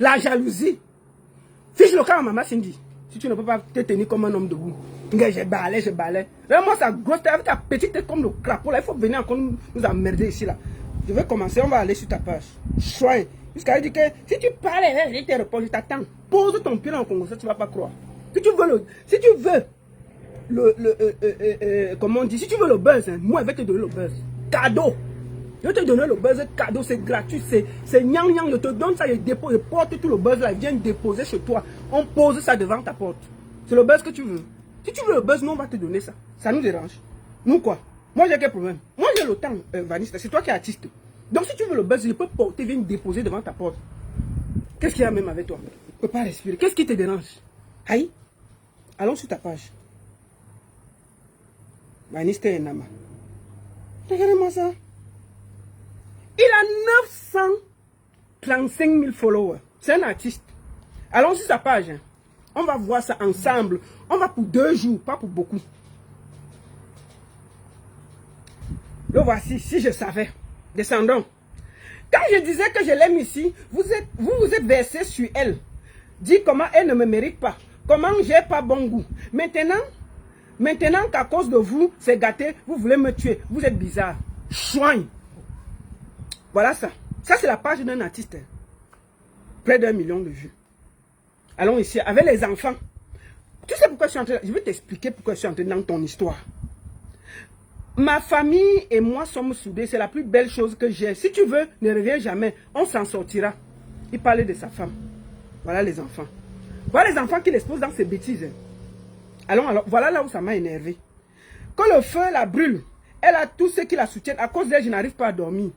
La jalousie. Fiche le camp à maman Cindy. Si tu ne peux pas te tenir comme un homme debout. Je balais, je balais. Vraiment, sa grosse tête, avec ta petite tête comme le crapaud là. Il faut venir encore nous emmerder ici là. Je vais commencer, on va aller sur ta page. Soin. Jusqu'à dire que si tu parles, je te réponds, je t'attends. Pose ton pied dans le Congo, ça tu ne vas pas croire. Si tu veux comment on dit, si tu veux le buzz, hein, moi je vais te donner le buzz. Cadeau. Je vais te donner le buzz cadeau, c'est gratuit, c'est nyang nyang, je te donne ça, je dépose, je porte tout le buzz là, il vient déposer chez toi. On pose ça devant ta porte. C'est le buzz que tu veux. Si tu veux le buzz, nous on va te donner ça. Ça nous dérange. Nous quoi? Moi j'ai quel problème? Moi je le temps, Vanessa, c'est toi qui es artiste. Donc si tu veux le buzz, je peux porter, viens déposer devant ta porte. Qu'est-ce qu'il y a même avec toi? Tu ne peux pas respirer. Qu'est-ce qui te dérange? Aïe. Allons sur ta page. Vanessa et Nama. Regardez-moi ça. Il a 935 000 followers. C'est un artiste. Allons sur sa page. Hein. On va voir ça ensemble. On va pour 2 jours, pas pour beaucoup. Le voici, si je savais. Descendons. Quand je disais que je l'aime ici, vous êtes versé sur elle. Dis comment elle ne me mérite pas. Comment j'ai pas bon goût. Maintenant qu'à cause de vous, c'est gâté, vous voulez me tuer. Vous êtes bizarre. Chouin. Voilà ça. Ça, c'est la page d'un artiste. Près d'1 million de vues. Allons ici, avec les enfants. Tu sais pourquoi je suis entré. Je vais t'expliquer pourquoi je suis entré dans ton histoire. Ma famille et moi sommes soudés. C'est la plus belle chose que j'ai. Si tu veux, ne reviens jamais. On s'en sortira. Il parlait de sa femme. Voilà les enfants. Voilà les enfants qui l'exposent dans ses bêtises. Alors, voilà là où ça m'a énervé. Quand le feu la brûle, elle a tous ceux qui la soutiennent. À cause d'elle, je n'arrive pas à dormir.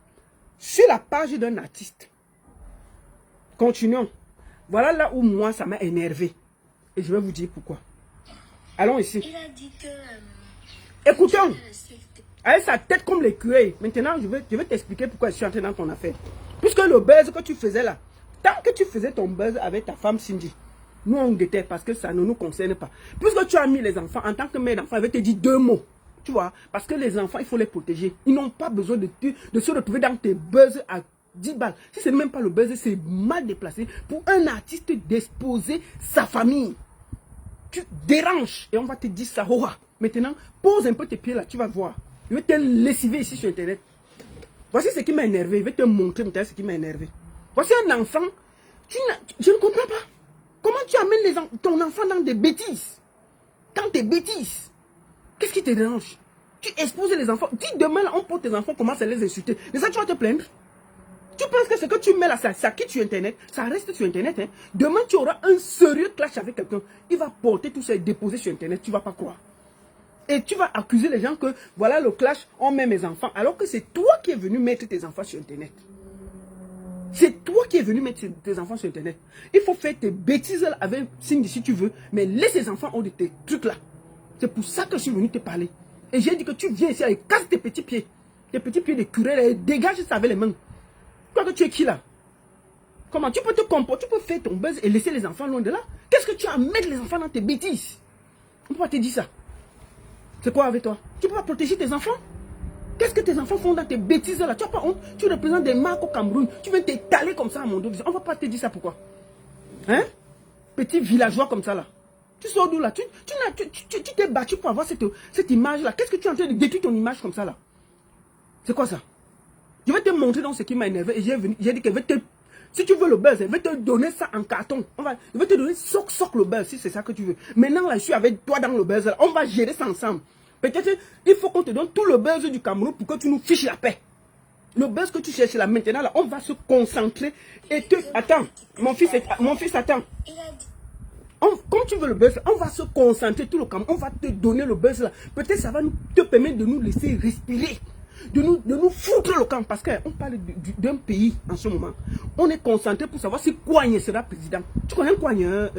Sur la page d'un artiste. Continuons. Voilà là où moi, ça m'a énervé. Et je vais vous dire pourquoi. Allons ici. Il a dit que... Écoutons. Avec sa tête comme l'écureuil. Maintenant, je vais t'expliquer pourquoi je suis entré dans ton affaire. Puisque le buzz que tu faisais là, tant que tu faisais ton buzz avec ta femme Cindy, nous on déteste parce que ça ne nous concerne pas. Puisque tu as mis les enfants, en tant que mère d'enfant, je vais te dire 2 mots. Tu vois, parce que les enfants, il faut les protéger. Ils n'ont pas besoin de se retrouver dans tes buzz à 10 balles. Si ce n'est même pas le buzz, c'est mal déplacé pour un artiste d'exposer sa famille. Tu déranges et on va te dire ça. Maintenant, pose un peu tes pieds là, tu vas voir. Je vais te lessiver ici sur Internet. Voici ce qui m'a énervé. Je vais te montrer maintenant ce qui m'a énervé. Voici un enfant. Je ne comprends pas. Comment tu amènes ton enfant dans des bêtises? Dans des bêtises. Qu'est-ce qui te dérange? Tu exposes les enfants. Dis demain, là, on porte tes enfants, commence à les insulter. Mais ça, tu vas te plaindre. Tu penses que ce que tu mets là, ça quitte sur Internet? Ça reste sur Internet. Hein? Demain, tu auras un sérieux clash avec quelqu'un. Il va porter tout ça et déposer sur Internet. Tu ne vas pas croire. Et tu vas accuser les gens que, voilà le clash, on met mes enfants. Alors que c'est toi qui es venu mettre tes enfants sur Internet. C'est toi qui es venu mettre tes enfants sur Internet. Il faut faire tes bêtises là avec Cindy si tu veux. Mais laisse les enfants hors de tes trucs là. C'est pour ça que je suis venu te parler. Et j'ai dit que tu viens ici et casse tes petits pieds. Tes petits pieds de curé et dégage ça avec les mains. Toi que tu es qui là? Comment tu peux te comporter? Tu peux faire ton buzz et laisser les enfants loin de là? Qu'est-ce que tu as à mettre les enfants dans tes bêtises? On peut pas te dire ça. C'est quoi avec toi? Tu peux pas protéger tes enfants? Qu'est-ce que tes enfants font dans tes bêtises là? Tu n'as pas honte? Tu représentes des marques au Cameroun. Tu viens t'étaler comme ça à mon dos. On va pas te dire ça pourquoi? Hein? Petit villageois comme ça là. Tu sors d'où là? Tu t'es battu pour avoir cette image là. Qu'est-ce que tu es en train de détruire ton image comme ça là? C'est quoi ça? Je vais te montrer dans ce qui m'a énervé. Et j'ai dit que si tu veux le buzz, je vais te donner ça en carton. Je vais te donner soc le buzz si c'est ça que tu veux. Maintenant là, je suis avec toi dans le buzz là. On va gérer ça ensemble. Peut-être il faut qu'on te donne tout le buzz du Cameroun pour que tu nous fiches la paix. Le buzz que tu cherches là maintenant là, on va se concentrer et te... Attends, mon fils attends. Comme tu veux le buzz, on va se concentrer tout le Cameroun. On va te donner le buzz là. Peut-être ça va te permettre de nous laisser respirer. De nous foutre le camp. Parce qu'on parle d'un pays en ce moment. On est concentré pour savoir si Kouagne sera président. Tu connais Kouagne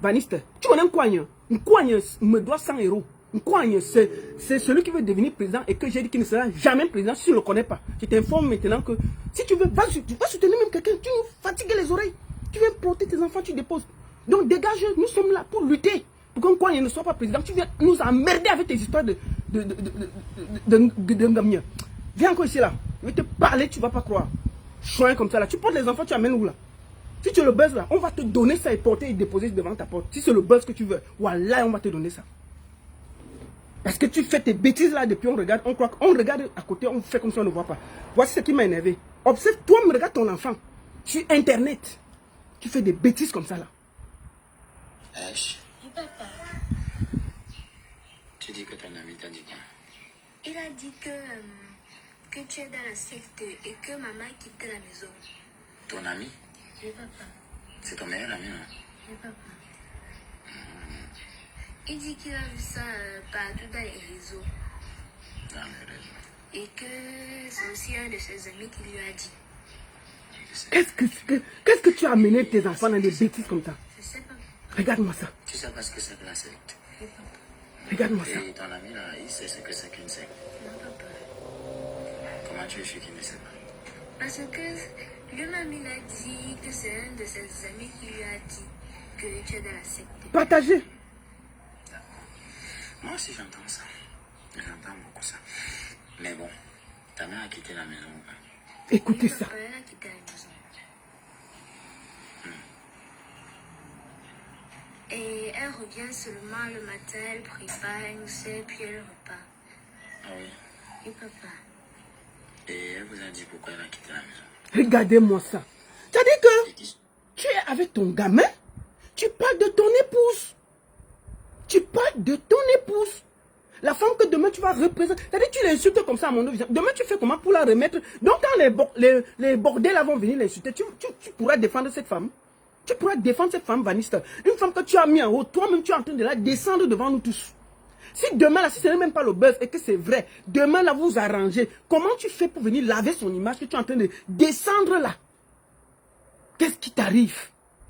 Vaniste? Tu connais Kouagne? Kouagne me doit 100 €. Kouagne, c'est celui qui veut devenir président et que j'ai dit qu'il ne sera jamais président si tu ne le connais pas. Je t'informe maintenant que si tu veux, tu vas soutenir même quelqu'un. Tu nous fatigues les oreilles. Tu viens porter tes enfants, tu déposes. Donc dégage, nous sommes là pour lutter. Pour qu'un Kouagne ne soit pas président. Tu viens nous emmerder avec tes histoires de Ngamia. Viens encore ici là. Je vais te parler, tu ne vas pas croire. Chouin comme ça là. Tu portes les enfants, tu amènes où là? Si tu es le buzz là, on va te donner ça et porter et déposer devant ta porte. Si c'est le buzz que tu veux, voilà, on va te donner ça. Parce que tu fais tes bêtises là depuis on regarde, on croit qu'on regarde à côté, on fait comme si on ne voit pas. Voici ce qui m'a énervé. Observe, toi, me regarde ton enfant. Sur Internet. Tu fais des bêtises comme ça là. Oui, papa. Tu dis que ton ami t'a dit quoi? Il a dit que tu es dans la secte et que maman a quitté la maison. Ton ami? Oui, papa. C'est ton meilleur ami, non? Oui, papa. Il dit qu'il a vu ça partout dans les réseaux. Et que c'est aussi un de ses amis qui lui a dit. Qu'est-ce que tu as amené tes enfants dans des bêtises comme ça? Je sais pas. Regarde-moi ça. Tu sais pas ce que c'est que la secte. Regarde-moi ça. Et ton ami là, il sait ce que c'est qu'une secte. Non, papa. Comment tu es sûr qu'il ne sait pas? Parce que lui-même, il a dit que c'est un de ses amis qui lui a dit que tu es dans la secte. Partagez. Moi aussi j'entends ça. J'entends beaucoup ça. Mais bon, ta mère a quitté la maison ou pas? Écoutez ça. Papa, elle a quitté la maison. Et elle revient seulement le matin, elle prépare, elle nous sert, puis elle repart. Ah oui. Et papa, Et elle vous a dit pourquoi elle a quitté la maison? Regardez-moi ça. C'est-à-dire que Et dis- tu es avec ton gamin, tu parles de ton épouse. Tu parles de ton épouse. La femme que demain tu vas représenter. C'est-à-dire que tu l'insultes comme ça à mon nom. Demain tu fais comment pour la remettre? Donc quand les bordels là vont venir l'insulter, tu pourras défendre cette femme. Tu pourras défendre cette femme vaniste. Une femme que tu as mis en haut, toi-même tu es en train de la descendre devant nous tous. Si demain là, si ce n'est même pas le buzz et que c'est vrai, demain là vous arrangez, comment tu fais pour venir laver son image que tu es en train de descendre là? Qu'est-ce qui t'arrive?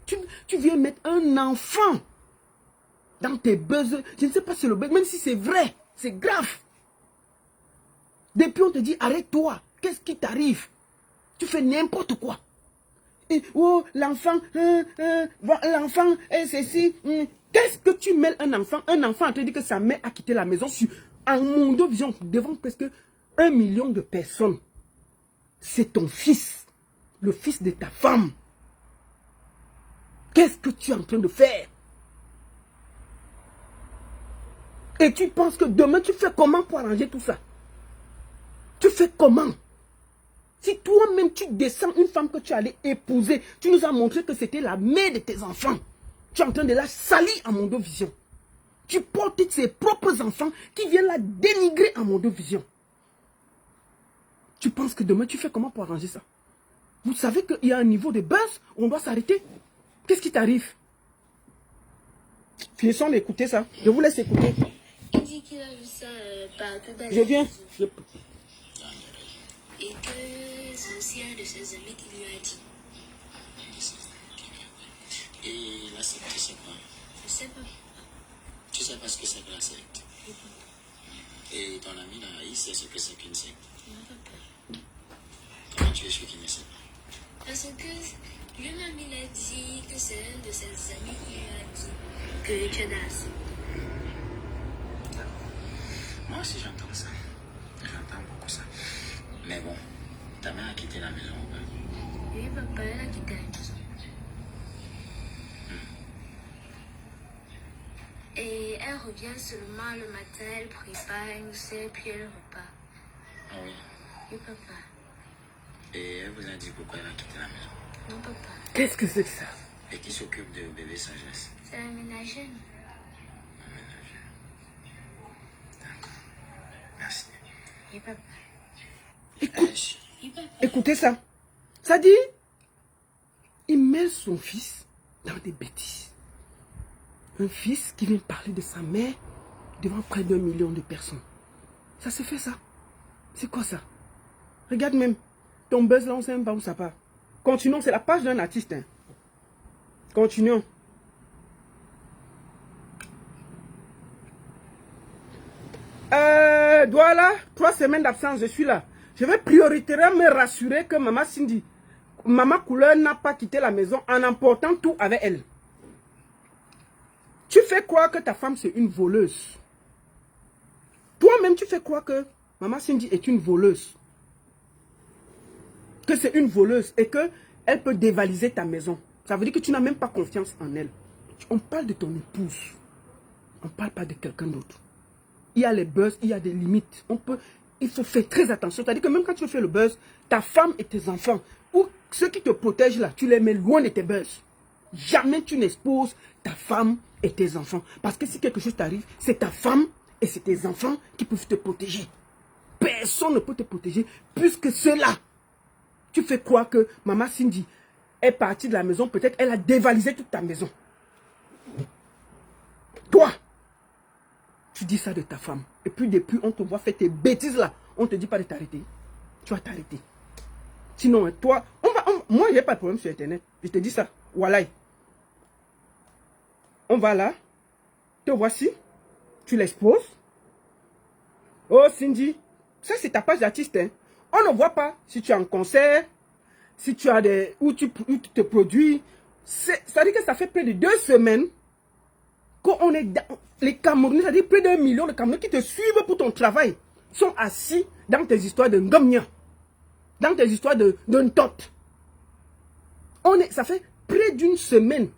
Tu viens mettre un enfant dans tes buzz. Je ne sais pas si c'est le buzz, même si c'est vrai, c'est grave. Depuis on te dit arrête-toi. Qu'est-ce qui t'arrive? Tu fais n'importe quoi. Et, oh, l'enfant, l'enfant, ceci. Qu'est-ce que tu mêles un enfant? Un enfant te dit que sa mère a quitté la maison en Mondovision devant presque 1 million de personnes. C'est ton fils, le fils de ta femme. Qu'est-ce que tu es en train de faire? Et tu penses que demain tu fais comment pour arranger tout ça? Tu fais comment? Si toi-même tu descends une femme que tu allais épouser, tu nous as montré que c'était la mère de tes enfants. Tu es en train de la salir à Mondovision. Tu portes ses propres enfants qui viennent la dénigrer à Mondovision. Tu penses que demain tu fais comment pour arranger ça? Vous savez qu'il y a un niveau de buzz où on doit s'arrêter. Qu'est-ce qui t'arrive? Finissons d'écouter ça. Je vous laisse écouter. il dit qu'il a vu ça partout dans Je viens. Et que c'est aussi un de ses amis qui lui a dit. Et la secte, tu sais quoi? Je sais pas. Tu sais pas ce que c'est que la secte? Et ton ami là, il sait ce que c'est qu'une secte. Non, papa. Comment tu es sûr qu'il ne sait pas? Parce que lui-même, il a dit que c'est un de ses amis qui lui a dit que tu es dans la secte. Moi aussi j'entends ça. J'entends beaucoup ça. Mais bon, ta mère a quitté la maison ou pas? Oui, papa, elle a quitté la maison. Et elle revient seulement le matin, elle prépare, elle nous sert, puis elle repart. Ah oui. Oui, papa. Et elle vous a dit pourquoi elle a quitté la maison? Non, papa. Qu'est-ce que c'est que ça? Et qui s'occupe de bébé Sagesse? C'est la ménagère. D'accord. Merci. Oui, papa. Oui, papa. Écoutez ça. Ça dit, il met son fils dans des bêtises. Un fils qui vient parler de sa mère devant près d'1 million de personnes. Ça se fait ça. C'est quoi ça? Regarde même. Ton buzz là, on ne sait même pas où ça part. Continuons, c'est la page d'un artiste. Hein. Continuons. Voilà, 3 semaines d'absence, je suis là. Je vais prioritairement me rassurer que Maman Cindy, Maman Couleur n'a pas quitté la maison en emportant tout avec elle. Tu fais croire que ta femme c'est une voleuse. Toi-même tu fais croire que Maman Cindy est une voleuse. Que c'est une voleuse et qu'elle peut dévaliser ta maison. Ça veut dire que tu n'as même pas confiance en elle. On parle de ton épouse. On ne parle pas de quelqu'un d'autre. Il y a les buzz, il y a des limites. Il faut faire très attention. C'est-à-dire que même quand tu fais le buzz, ta femme et tes enfants, ou ceux qui te protègent là, tu les mets loin de tes buzz. Jamais tu n'exposes ta femme et tes enfants. Parce que si quelque chose t'arrive, c'est ta femme et c'est tes enfants qui peuvent te protéger. Personne ne peut te protéger plus que cela. Tu fais croire que Maman Cindy est partie de la maison, peut-être elle a dévalisé toute ta maison. Toi, tu dis ça de ta femme. Et puis depuis, on te voit faire tes bêtises là. On ne te dit pas de t'arrêter. Tu vas t'arrêter. Sinon, toi, moi, j'ai pas de problème sur Internet. Je te dis ça. Voilà. On va là. Te voici. Tu l'exposes. Oh, Cindy. Ça, c'est ta page d'artiste. Hein. On ne voit pas si tu es en concert, si tu as des... où tu te produis. Ça dit que ça fait près de 2 semaines qu'on est dans... Les Camerounais, ça dit près d'1 million de Camerounais qui te suivent pour ton travail, sont assis dans tes histoires de Ngamnia, dans tes histoires de Ntot. Ça fait près d'1 semaine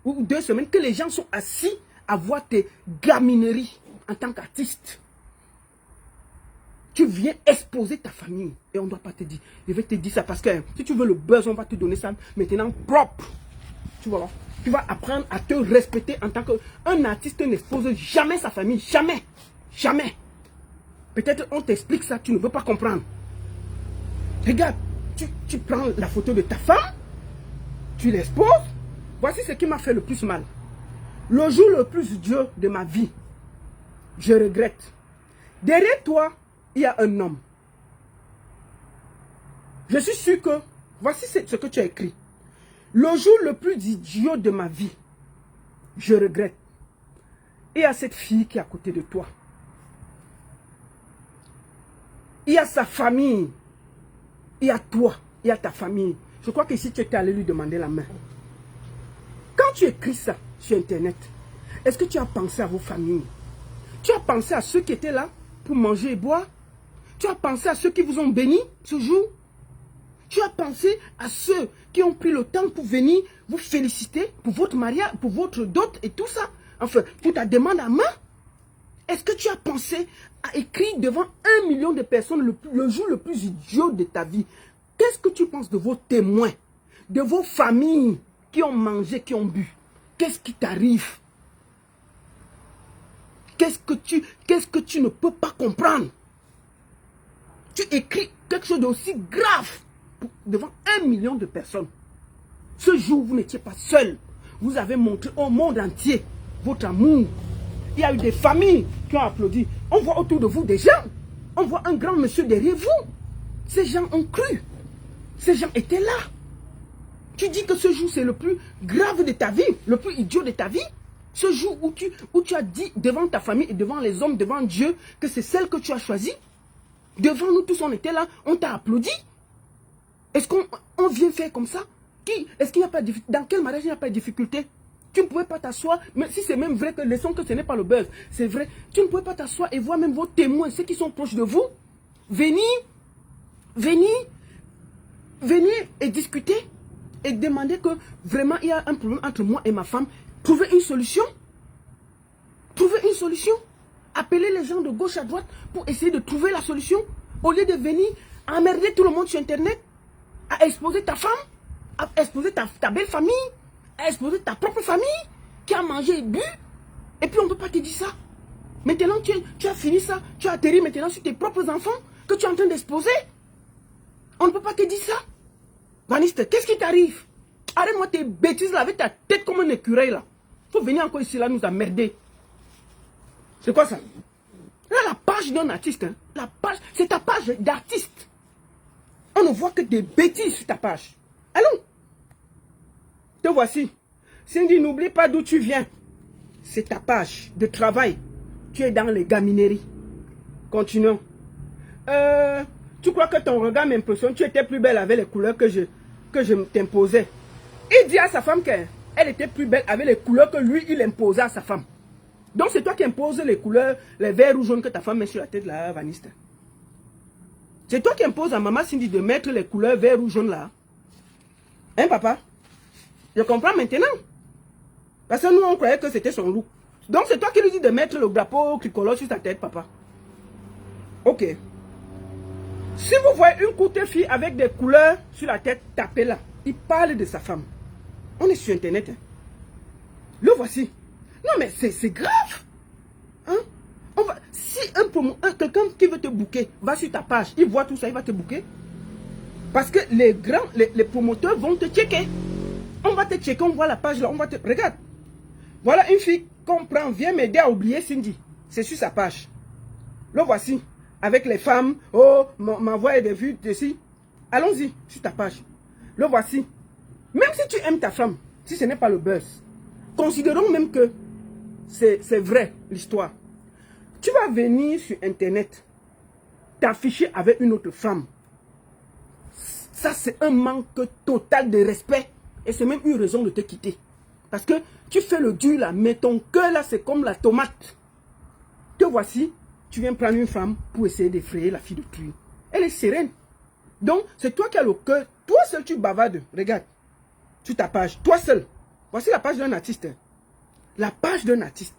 ou 2 semaines que les gens sont assis à voir tes gamineries en tant qu'artiste. Tu viens exposer ta famille et on ne doit pas te dire. Je vais te dire ça parce que si tu veux le buzz, on va te donner ça maintenant propre. Tu vois, tu vas apprendre à te respecter en tant qu'un artiste n'expose jamais sa famille. Jamais. Jamais. Peut-être on t'explique ça, tu ne veux pas comprendre. Regarde, tu prends la photo de ta femme, tu l'exposes. Voici ce qui m'a fait le plus mal. Le jour le plus dur de ma vie, je regrette. Derrière toi, il y a un homme. Je suis sûr que, voici ce que tu as écrit. Le jour le plus idiot de ma vie, je regrette. Il y a cette fille qui est à côté de toi. Il y a sa famille. Il y a toi. Il y a ta famille. Je crois que si tu étais allé lui demander la main. Quand tu écris ça sur Internet, est-ce que tu as pensé à vos familles? Tu as pensé à ceux qui étaient là pour manger et boire? Tu as pensé à ceux qui vous ont béni ce jour? Tu as pensé à ceux qui ont pris le temps pour venir vous féliciter pour votre mariage, pour votre dot et tout ça? Enfin, pour ta demande à main? Est-ce que tu as pensé à écrire devant 1 million de personnes le jour le plus idiot de ta vie? Qu'est-ce que tu penses de vos témoins, de vos familles qui ont mangé, qui ont bu? Qu'est-ce qui t'arrive? Qu'est-ce que tu ne peux pas comprendre? Tu écris quelque chose d'aussi grave devant 1 million de personnes. Ce jour, vous n'étiez pas seul. Vous avez montré au monde entier votre amour. Il y a eu des familles qui ont applaudi. On voit autour de vous des gens. On voit un grand monsieur derrière vous. Ces gens ont cru. Ces gens étaient là. Tu dis que ce jour, c'est le plus grave de ta vie, le plus idiot de ta vie. Ce jour où tu as dit devant ta famille et devant les hommes, devant Dieu, que c'est celle que tu as choisie. Devant nous tous, on était là, on t'a applaudi. Est-ce qu'on vient faire comme ça? Est-ce qu'il n'y a pas de difficulté? Dans quel mariage il n'y a pas de difficulté? Tu ne pouvais pas t'asseoir, mais si c'est même vrai que laissons que ce n'est pas le buzz, c'est vrai, tu ne pouvais pas t'asseoir et voir même vos témoins, ceux qui sont proches de vous, venir et discuter et demander que vraiment il y a un problème entre moi et ma femme. Trouver une solution. Trouver une solution. Appeler les gens de gauche à droite pour essayer de trouver la solution. Au lieu de venir emmerder tout le monde sur Internet, à exposer ta femme, à exposer ta belle famille, à exposer ta propre famille qui a mangé et bu. Et puis on ne peut pas te dire ça. Maintenant tu as fini ça. Tu as atterri maintenant sur tes propres enfants que tu es en train d'exposer. On ne peut pas te dire ça. Vaniste, qu'est-ce qui t'arrive? Arrête-moi tes bêtises là avec ta tête comme un écureuil là. Faut venir encore ici là nous emmerder. C'est quoi ça? Là la page d'un artiste, hein. La page, c'est ta page d'artiste. On ne voit que des bêtises sur ta page. Allons. Te voici. Cindy, n'oublie pas d'où tu viens. C'est ta page de travail. Tu es dans les gamineries. Continuons. Tu crois que ton regard m'impressionne? Tu étais plus belle avec les couleurs que je t'imposais. Il dit à sa femme qu'elle était plus belle avec les couleurs que lui, il imposait à sa femme. Donc c'est toi qui imposes les couleurs, les verts ou jaunes que ta femme met sur la tête là, Vaniste. C'est toi qui imposes à maman Cindy de mettre les couleurs verts ou jaunes là. Hein, papa? Je comprends maintenant. Parce que nous, on croyait que c'était son look. Donc c'est toi qui lui dis de mettre le drapeau tricolore sur sa tête, papa. Ok. Si vous voyez une courte fille avec des couleurs sur la tête, tapez là. Il parle de sa femme. On est sur Internet. Hein. Le voici. Non mais c'est grave. Hein? Si quelqu'un qui veut te booker va sur ta page, il voit tout ça, il va te booker. Parce que les promoteurs vont te checker. On va te checker, on voit la page là, on va te... Regarde. Voilà une fille qu'on prend, viens m'aider à oublier Cindy. c'est sur sa page. Le voici. Avec les femmes. Oh, m'envoie des vues dessus. Allons-y, sur ta page. Le voici. Même si tu aimes ta femme, si ce n'est pas le buzz, considérons même que c'est vrai l'histoire. Tu vas venir sur Internet, t'afficher avec une autre femme. Ça, c'est un manque total de respect. Et c'est même une raison de te quitter. Parce que tu fais le dur là, mais ton cœur là, c'est comme la tomate. Te voici, tu viens prendre une femme pour essayer d'effrayer la fille de Tuy. Elle est sereine. Donc, c'est toi qui as le cœur. Toi seul, tu bavardes. Regarde, sur ta page. Toi seul. Voici la page d'un artiste. La page d'un artiste.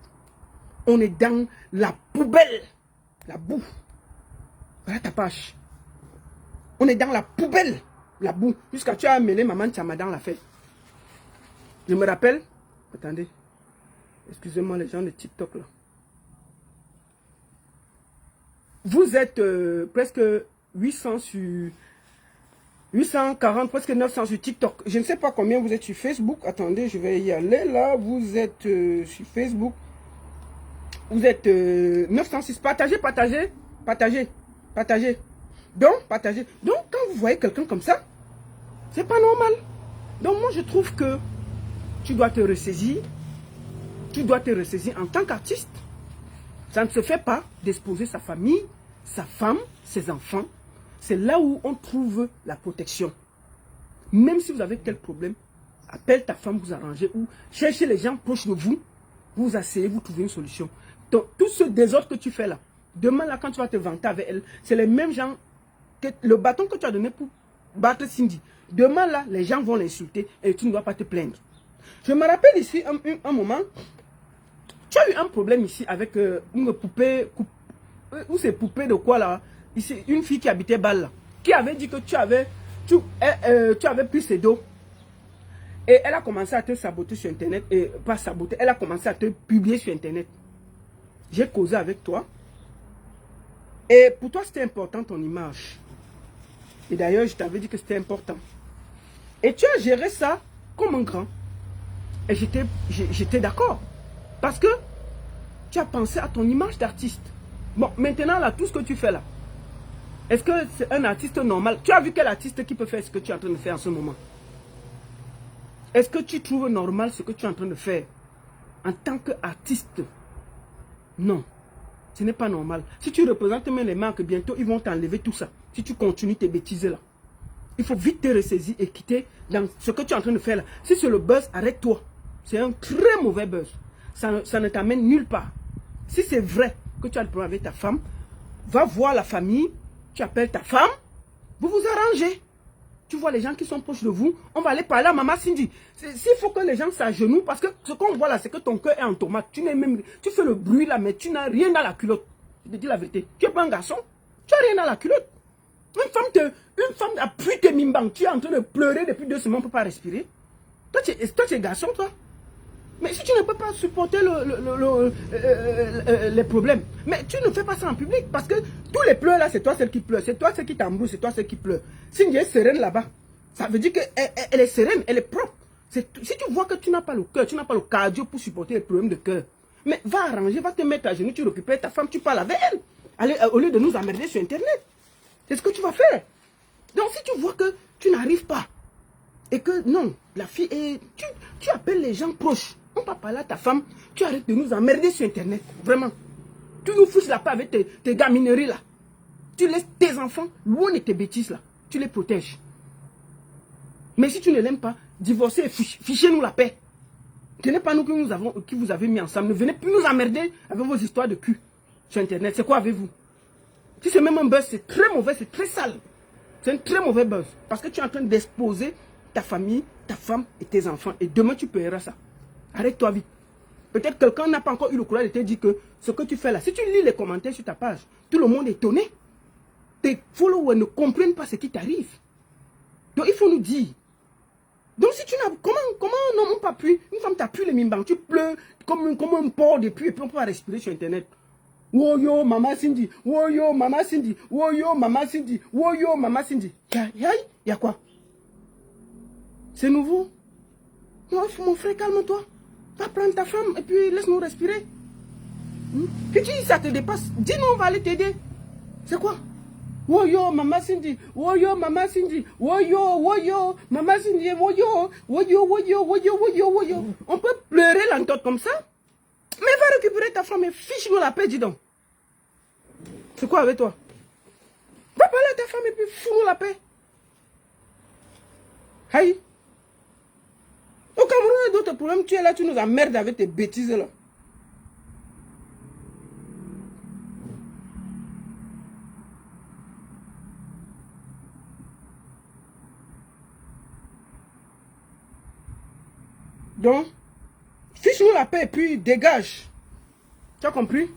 On est dans la poubelle. La boue. Voilà ta page. On est dans la poubelle. La boue. Jusqu'à tu as amené Maman Tchama dans la fête. Je me rappelle. Attendez. Excusez-moi les gens de TikTok là. Vous êtes presque 800 sur... 840, presque 900 sur TikTok. Je ne sais pas combien vous êtes sur Facebook. Attendez, je vais y aller là. Vous êtes sur Facebook. Vous êtes 906. Partagez, partagez, partagez, partagez. Donc, partagez. Donc, quand vous voyez quelqu'un comme ça, c'est pas normal. Donc, moi, je trouve que tu dois te ressaisir. Tu dois te ressaisir en tant qu'artiste. Ça ne se fait pas d'exposer sa famille, sa femme, ses enfants. C'est là où on trouve la protection. Même si vous avez tel problème, appelle ta femme, vous arrangez ou cherchez les gens proches de vous, vous asseyez, vous trouvez une solution. Donc, tout ce désordre que tu fais là, demain là, quand tu vas te vanter avec elle, c'est les mêmes gens, que le bâton que tu as donné pour battre Cindy. Demain là, les gens vont l'insulter et tu ne dois pas te plaindre. Je me rappelle ici un moment, tu as eu un problème ici avec une poupée, ou c'est poupée de quoi là? Ici, une fille qui habitait Bâle là, qui avait dit que tu avais pris ses dos. Et elle a commencé à te saboter sur Internet. Et pas saboter, elle a commencé à te publier sur Internet. J'ai causé avec toi. Et pour toi, c'était important ton image. Et d'ailleurs, je t'avais dit que c'était important. Et tu as géré ça comme un grand. Et j'étais d'accord. Parce que tu as pensé à ton image d'artiste. Bon, maintenant, là, tout ce que tu fais là, est-ce que c'est un artiste normal? Tu as vu quel artiste qui peut faire ce que tu es en train de faire en ce moment? Est-ce que tu trouves normal ce que tu es en train de faire en tant qu'artiste? Non, ce n'est pas normal. Si tu représentes même les marques, bientôt ils vont t'enlever tout ça. Si tu continues tes bêtises là. Il faut vite te ressaisir et quitter dans ce que tu es en train de faire là. Si c'est le buzz, arrête-toi. C'est un très mauvais buzz. Ça ne t'amène nulle part. Si c'est vrai que tu as le problème avec ta femme, va voir la famille. Tu appelles ta femme, vous vous arrangez. Tu vois les gens qui sont proches de vous, on va aller parler à Maman Cindy. S'il faut que les gens s'agenouillent, parce que ce qu'on voit là, c'est que ton cœur est en tomate. Tu fais le bruit là, mais tu n'as rien dans la culotte. Je te dis la vérité. Tu n'es pas un garçon, tu n'as rien dans la culotte. Une femme a pris tes mimbang, tu es en train de pleurer depuis 2 semaines, on ne peut pas respirer. Toi, tu es garçon, toi. Mais si tu ne peux pas supporter les problèmes, mais tu ne fais pas ça en public parce que tous les pleurs là, c'est toi celle qui pleure, c'est toi celle qui t'embrouille, c'est toi celle qui pleure. Cindy est sereine là-bas, ça veut dire qu'elle est sereine, elle est propre. Si tu vois que tu n'as pas le cœur, tu n'as pas le cardio pour supporter les problèmes de cœur, mais va arranger, va te mettre à genoux, tu récupères ta femme, tu parles avec elle. Allez, au lieu de nous emmerder sur Internet. C'est ce que tu vas faire. Donc si tu vois que tu n'arrives pas, et que non, la fille est... Tu appelles les gens proches. On va parler à ta femme, tu arrêtes de nous emmerder sur Internet. Vraiment. Tu nous fiches la paix avec tes gamineries là. Tu laisses tes enfants loin de tes bêtises là. Tu les protèges. Mais si tu ne l'aimes pas, divorcez et fichez-nous la paix. Ce n'est pas nous qui vous avez mis ensemble. Ne venez plus nous emmerder avec vos histoires de cul sur Internet. C'est quoi avec vous? Si c'est même un buzz, c'est très mauvais, c'est très sale. C'est un très mauvais buzz. Parce que tu es en train d'exposer ta famille, ta femme et tes enfants. Et demain, tu paieras ça. Arrête-toi vite. Peut-être quelqu'un n'a pas encore eu le courage de te dire que ce que tu fais là, si tu lis les commentaires sur ta page, tout le monde est étonné. Tes followers ne comprennent pas ce qui t'arrive. Donc il faut nous dire. Donc si tu n'as... Comment un homme pas pu... Une femme t'a pu les mimbang, tu pleures comme un porc depuis et puis on peut pas respirer sur Internet. Oh yo, Maman Cindy. Oh yo, Maman Cindy. Oh yo, Maman Cindy. Oh yo, Maman Cindy. Y a quoi? C'est nouveau? Non, mon frère, calme-toi. Va prendre ta femme et puis laisse-nous respirer. Que tu dis ça te dépasse. Dis-nous, on va aller t'aider. C'est quoi? Woyo, maman Cindy. Woyo, maman Cindy. Woyo, woyo, maman Cindy. Woyo, woyo, woyo, woyo, woyo, woyo. On peut pleurer l'entente comme ça? Mais va récupérer ta femme et fiche-nous la paix, dis donc. C'est quoi avec toi? Va parler à ta femme et puis fous-nous la paix. Aïe. Au Cameroun, il y a d'autres problèmes. Tu es là, tu nous emmerdes avec tes bêtises là. Donc, fiche-nous la paix et puis dégage. Tu as compris?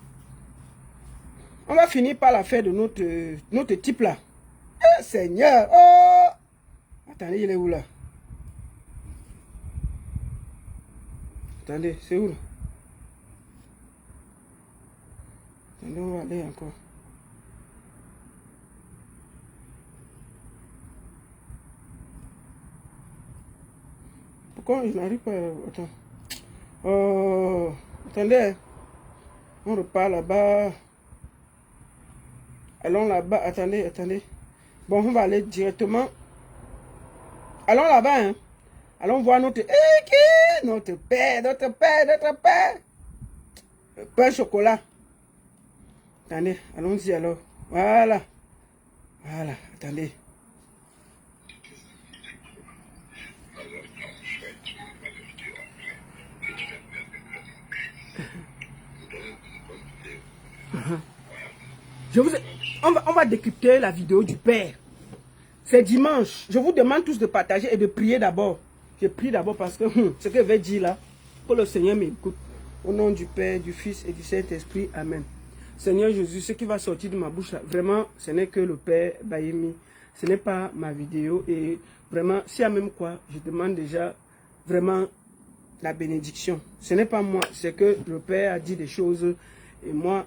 On va finir par la faire de notre type là. Eh, Seigneur! Oh! Attendez, il est où là? Attendez, c'est où là? Attendez, on va aller encore. Pourquoi je n'arrive pas? Attends. Oh, attendez. On repart là-bas. Allons là-bas. Attendez, attendez. Bon, on va aller directement. Allons là-bas, hein. Allons voir notre... Notre pain, notre pain, notre pain. Le pain chocolat. Attendez, allons-y alors. Voilà. Voilà, attendez. On va décrypter la vidéo du Père. C'est dimanche. Je vous demande tous de partager et de prier d'abord. Je prie d'abord parce que ce que je vais dire là, que le Seigneur m'écoute. Au nom du Père, du Fils et du Saint-Esprit. Amen. Seigneur Jésus, ce qui va sortir de ma bouche là, vraiment, ce n'est que le Père Bayemi. Ce n'est pas ma vidéo. Et vraiment, s'il y a même quoi, je demande déjà vraiment la bénédiction. Ce n'est pas moi, c'est que le Père a dit des choses et moi,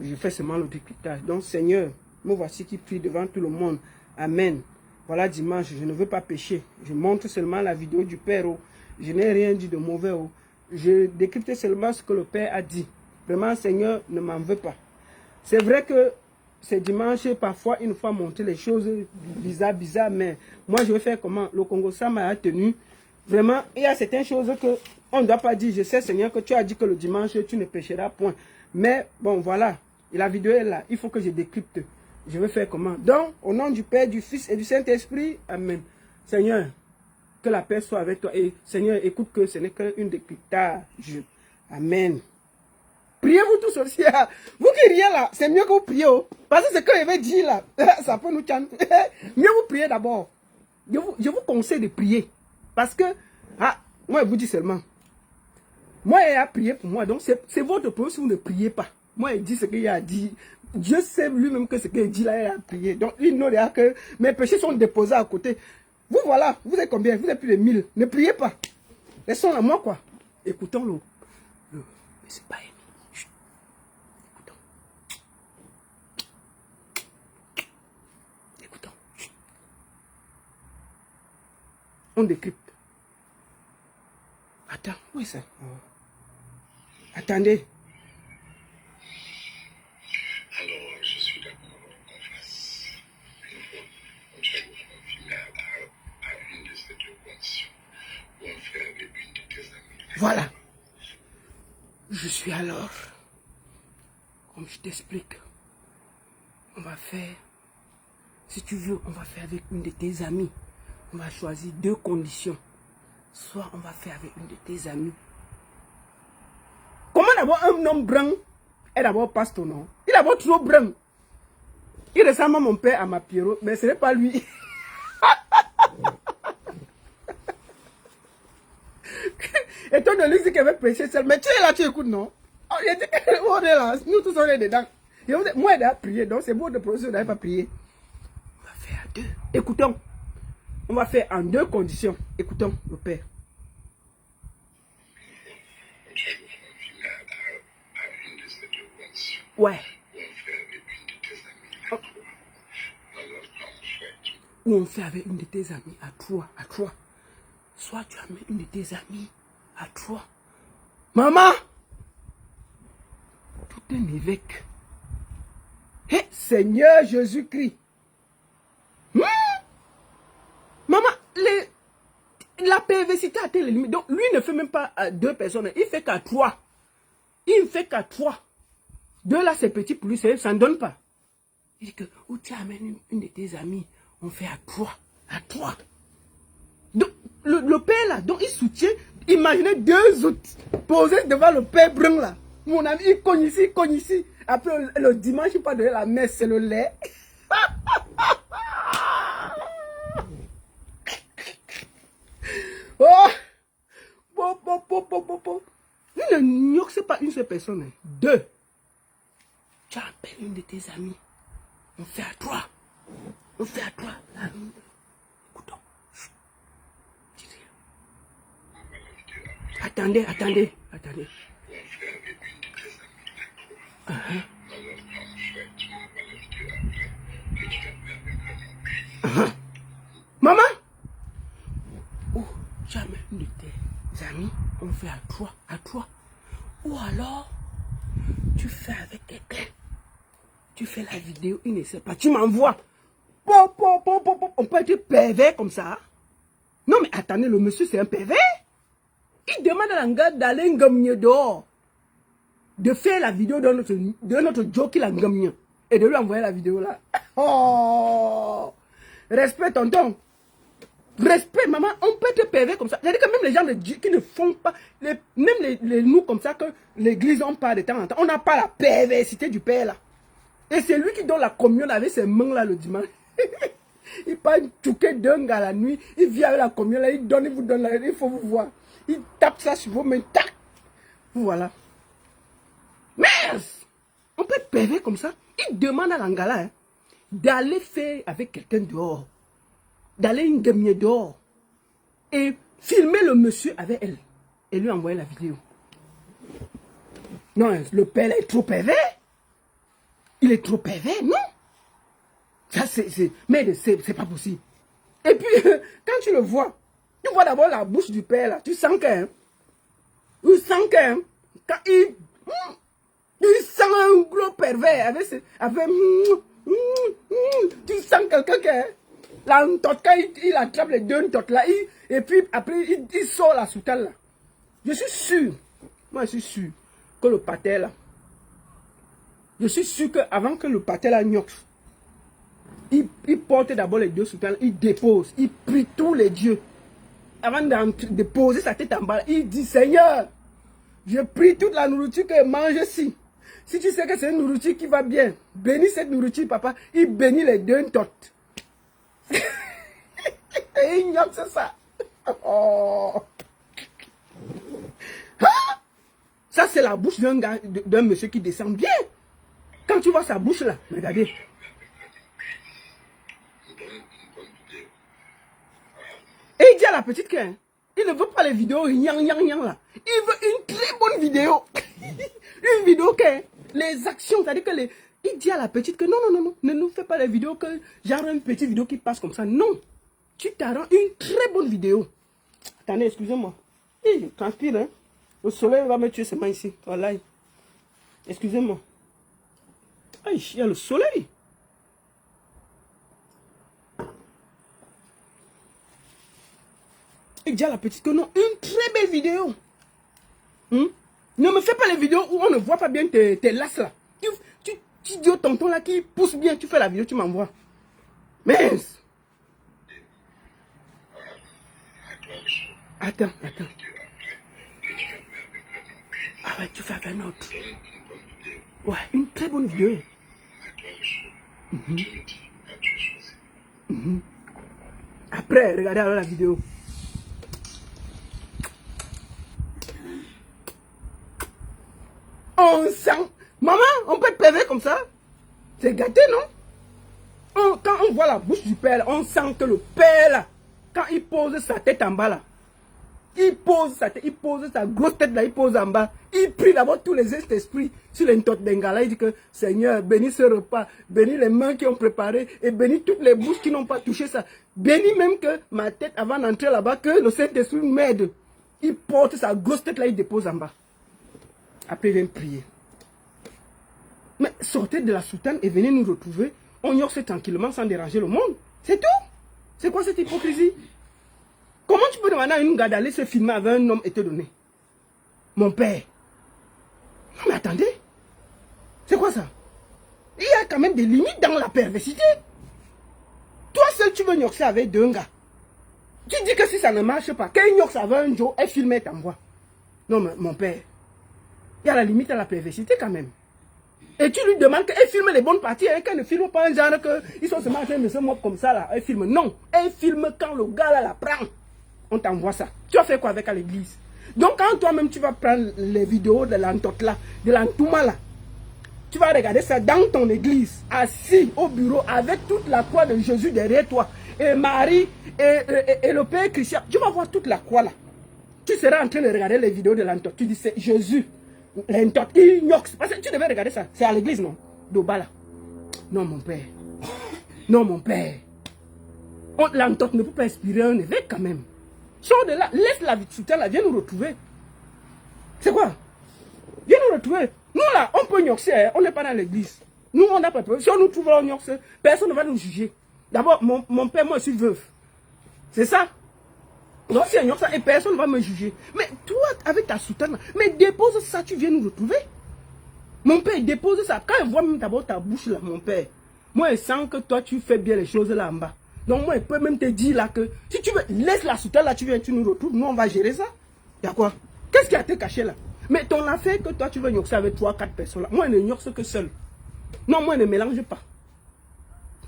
je fais seulement le décryptage. Donc, Seigneur, me voici qui prie devant tout le monde. Amen. Voilà dimanche, je ne veux pas pécher. Je montre seulement la vidéo du Père. Oh. Je n'ai rien dit de mauvais. Oh. Je décrypte seulement ce que le Père a dit. Vraiment, Seigneur, ne m'en veux pas. C'est vrai que c'est dimanche, parfois, une fois monter les choses bizarres, mais moi, je vais faire comment? Le Congo, ça m'a tenu. Vraiment, il y a certaines choses que on ne doit pas dire. Je sais, Seigneur, que tu as dit que le dimanche, tu ne pécheras point. Mais, bon, voilà. Et la vidéo est là. Il faut que je décrypte. Je vais faire comment? Donc, au nom du Père, du Fils et du Saint-Esprit, Amen. Seigneur, que la paix soit avec toi. Et Seigneur, écoute que ce n'est qu'une décryptage. Amen. Priez-vous tous aussi. Vous qui riez là, c'est mieux que vous priez. Oh. Parce que ce que je vais dire là, ça peut nous chanter. Mieux vous priez d'abord. Je vous conseille de prier. Parce que, moi je vous dis seulement. Moi, il a prié pour moi. Donc, c'est votre problème si vous ne priez pas. Moi, il dit ce qu'il a dit. Dieu sait lui-même que ce qu'il dit là, il a prié. Donc, il n'aura que mes péchés sont déposés à côté. Vous, voilà, vous êtes combien? Vous êtes plus de 1000. Ne priez pas. Laissons-la moi, quoi. Écoutons-le. C'est pas émis. Écoutons. Écoutons. On décrypte. Attends, où est ça? Attendez. Alors, je suis d'accord qu'on fasse on fait confirmer à une de ces deux conditions. Ou on fait avec une de tes amies. Voilà. Je suis alors, comme je t'explique, on va faire, si tu veux, on va faire avec une de tes amies. On va choisir deux conditions. Soit on va faire avec une de tes amies. Comment d'abord un homme brun est d'abord passe ton nom? Il est d'abord trop brun. Il ressemble à mon père, à ma Pierrot, mais ce n'est pas lui. Et toi de lui dit qu'elle veut prêcher seule. Mais tu es là, tu écoutes, non? Oh, il dit qu'on est là, nous tous on est dedans. Moi, elle a prié, donc c'est beau de professeur n'avait pas prié. On va faire deux. Écoutons. On va faire en deux conditions. Écoutons le Père. On fait confirmer à une de ces deux conditions. Ouais. Ou on fait avec une de tes amies à toi. Alors, on fait. Ou on fait avec une de tes amies à toi. Soit tu amènes une de tes amies à toi. Maman! Tout un évêque. Hé, Seigneur Jésus-Christ. Maman, la perversité a tel limite. Donc, lui ne fait même pas à 2 personnes. Il fait qu'à 3. Il ne fait qu'à 3. 2 là, c'est petit pour lui, ça ne donne pas. Il dit que, où tu amènes une de tes amies, on fait à 3. À 3. Donc, le père là, donc il soutient. Imaginez 2 autres posés devant le père brun là. Mon ami, il cogne ici, il cogne ici. Après, le dimanche, il part donner la messe, c'est le lait. Oh! Le New York, c'est pas une seule personne. 2. Tu appelles une de tes amies. On fait à 3. On fait à 3. Écoutons. Dis rien. Attendez. Maman? Oh, jamais une de tes amis, on fait à 3. Ou alors, tu fais avec quelqu'un. Tu fais la vidéo, il ne sait pas. Tu m'envoies. On peut être pervers comme ça. Non, mais attendez, le monsieur, c'est un pervers. Il demande à l'anga d'aller ngomnier dehors. De faire la vidéo de notre Joe qui l'a ngomnier. Et de lui envoyer la vidéo là. Oh! Respect, tonton. Respect, maman. On peut être pervers comme ça. C'est-à-dire que même les gens de Dieu qui ne font pas, même les nous comme ça, que l'église on parle de temps en temps, on n'a pas la perversité du père là. Et c'est lui qui donne la communion avec ses mains là le dimanche. Il part touquer d'un gars la nuit, il vient avec la communion là, il vous donne la, il faut vous voir. Il tape ça sur vos mains, tac. Voilà. Merde! On peut être pervers comme ça. Il demande à l'angala hein, d'aller faire avec quelqu'un dehors. D'aller une demi dehors. Et filmer le monsieur avec elle. Et lui envoyer la vidéo. Non, le père est trop pervers. Il est trop pervers, non? Ça, mais c'est pas possible. Et puis, quand tu le vois, tu vois d'abord la bouche du père, là. Tu sens qu'un... quand il sent un gros pervers tu sens quelqu'un qui... Là, quand il attrape les 2 totes là, et puis après, il sort la soutane là. Je suis sûr, moi je suis sûr que le pater là, je suis sûr qu'avant que le pater là gnoxe, il porte d'abord les 2 soutanes, il dépose, il prie tous les dieux. Avant de poser sa tête en bas, il dit Seigneur, je prie toute la nourriture que je mange ici. Si tu sais que c'est une nourriture qui va bien, bénis cette nourriture, papa. Il bénit les 2 totes. Et il gnoxe ça. Oh. Ah! Ça, c'est la bouche d'un gars, d'un monsieur qui descend bien. Quand tu vois sa bouche là, regardez. Et il dit à la petite qu'il ne veut pas les vidéos là. Il veut une très bonne vidéo. Une vidéo que les actions, c'est-à-dire que il dit à la petite que non, ne nous fais pas les vidéos que genre une petite vidéo qui passe comme ça. Non. Tu t'arranges une très bonne vidéo. Attendez, excusez-moi. Je transpire, hein. Le soleil va me tuer seulement ici. Voilà. Excusez-moi. Aïe, il y a le soleil. Il dit à la petite que non, une très belle vidéo. Ne me fais pas les vidéos où on ne voit pas bien tes lasses là. Tu dis au tonton là qui pousse bien, tu fais la vidéo, tu m'envoies. Mince. Attends. Ah ouais, tu fais avec un autre. Ouais, une très bonne vidéo. Après, regardez alors la vidéo. On sent. Maman, on peut être pervers comme ça? C'est gâté, non? Quand on voit la bouche du père, on sent que le père, là, quand il pose sa tête en bas, là, il pose sa tête, il pose sa grosse tête, là, il pose en bas. Il prie d'abord tous les esprits sur les totes d'Engala. Il dit que, Seigneur, bénis ce repas, bénis les mains qui ont préparé, et bénis toutes les bouches qui n'ont pas touché ça. Bénis même que ma tête, avant d'entrer là-bas, que le Saint-Esprit m'aide. Il porte sa grosse tête, là, il dépose en bas. Après, il vient prier. sortez de la soutane et venez nous retrouver. On yorce tranquillement sans déranger le monde. C'est tout. C'est quoi cette hypocrisie? Comment tu peux demander à une gars d'aller se filmer avec un homme et te donner? Mon père. Non mais attendez. C'est quoi ça? Il y a quand même des limites dans la perversité. Toi seul tu veux yorcer avec deux gars. Tu dis que si ça ne marche pas, qu'un yorce avec un Joe, elle filme et t'envoie. Non mais mon père. Il y a la limite à la perversité quand même. Et tu lui demandes qu'elle filme les bonnes parties et qu'elle ne filme pas un genre qu'ils sont seulement en train de se moquer comme ça là. Elle filme. Non. Elle filme quand le gars là la prend. On t'envoie ça. Tu as fait quoi avec à l'église? Donc quand toi-même tu vas prendre les vidéos de l'entote là, de l'entouma là, tu vas regarder ça dans ton église, assis au bureau avec toute la croix de Jésus derrière toi, et Marie et le Père Christian. Tu vas voir toute la croix là. Tu seras en train de regarder les vidéos de l'entote. Tu dis c'est Jésus. L'entote, il gnoxe. Parce que tu devais regarder ça. C'est à l'église, non? D'Obala. Non, mon père. Non, mon père. L'entote ne peut pas inspirer un évêque quand même. Sors de là. Laisse la vie de soutien là. Viens nous retrouver. C'est quoi? Viens nous retrouver. Nous là, on peut gnoxer. Hein? On n'est pas dans l'église. Nous, on n'a pas peur. Si on nous trouve là, on gnoxe, personne ne va nous juger. D'abord, mon père, moi, je suis veuve. C'est ça? Non, si ça, et personne ne va me juger. Mais toi, avec ta soutane, mais dépose ça, tu viens nous retrouver. Mon père, dépose ça. Quand il voit même d'abord ta bouche là, mon père, moi, il sent que toi, tu fais bien les choses là en bas. Donc, moi, il peut même te dire là que si tu veux, laisse la soutane là, tu viens, tu nous retrouves. Nous, on va gérer ça. Il y a quoi? Qu'est-ce qui a été caché là? Mais ton affaire que toi, tu veux gnoxer avec 3-4 personnes là. Moi, je ne gnoxe que seul. Non, moi, ne mélange pas.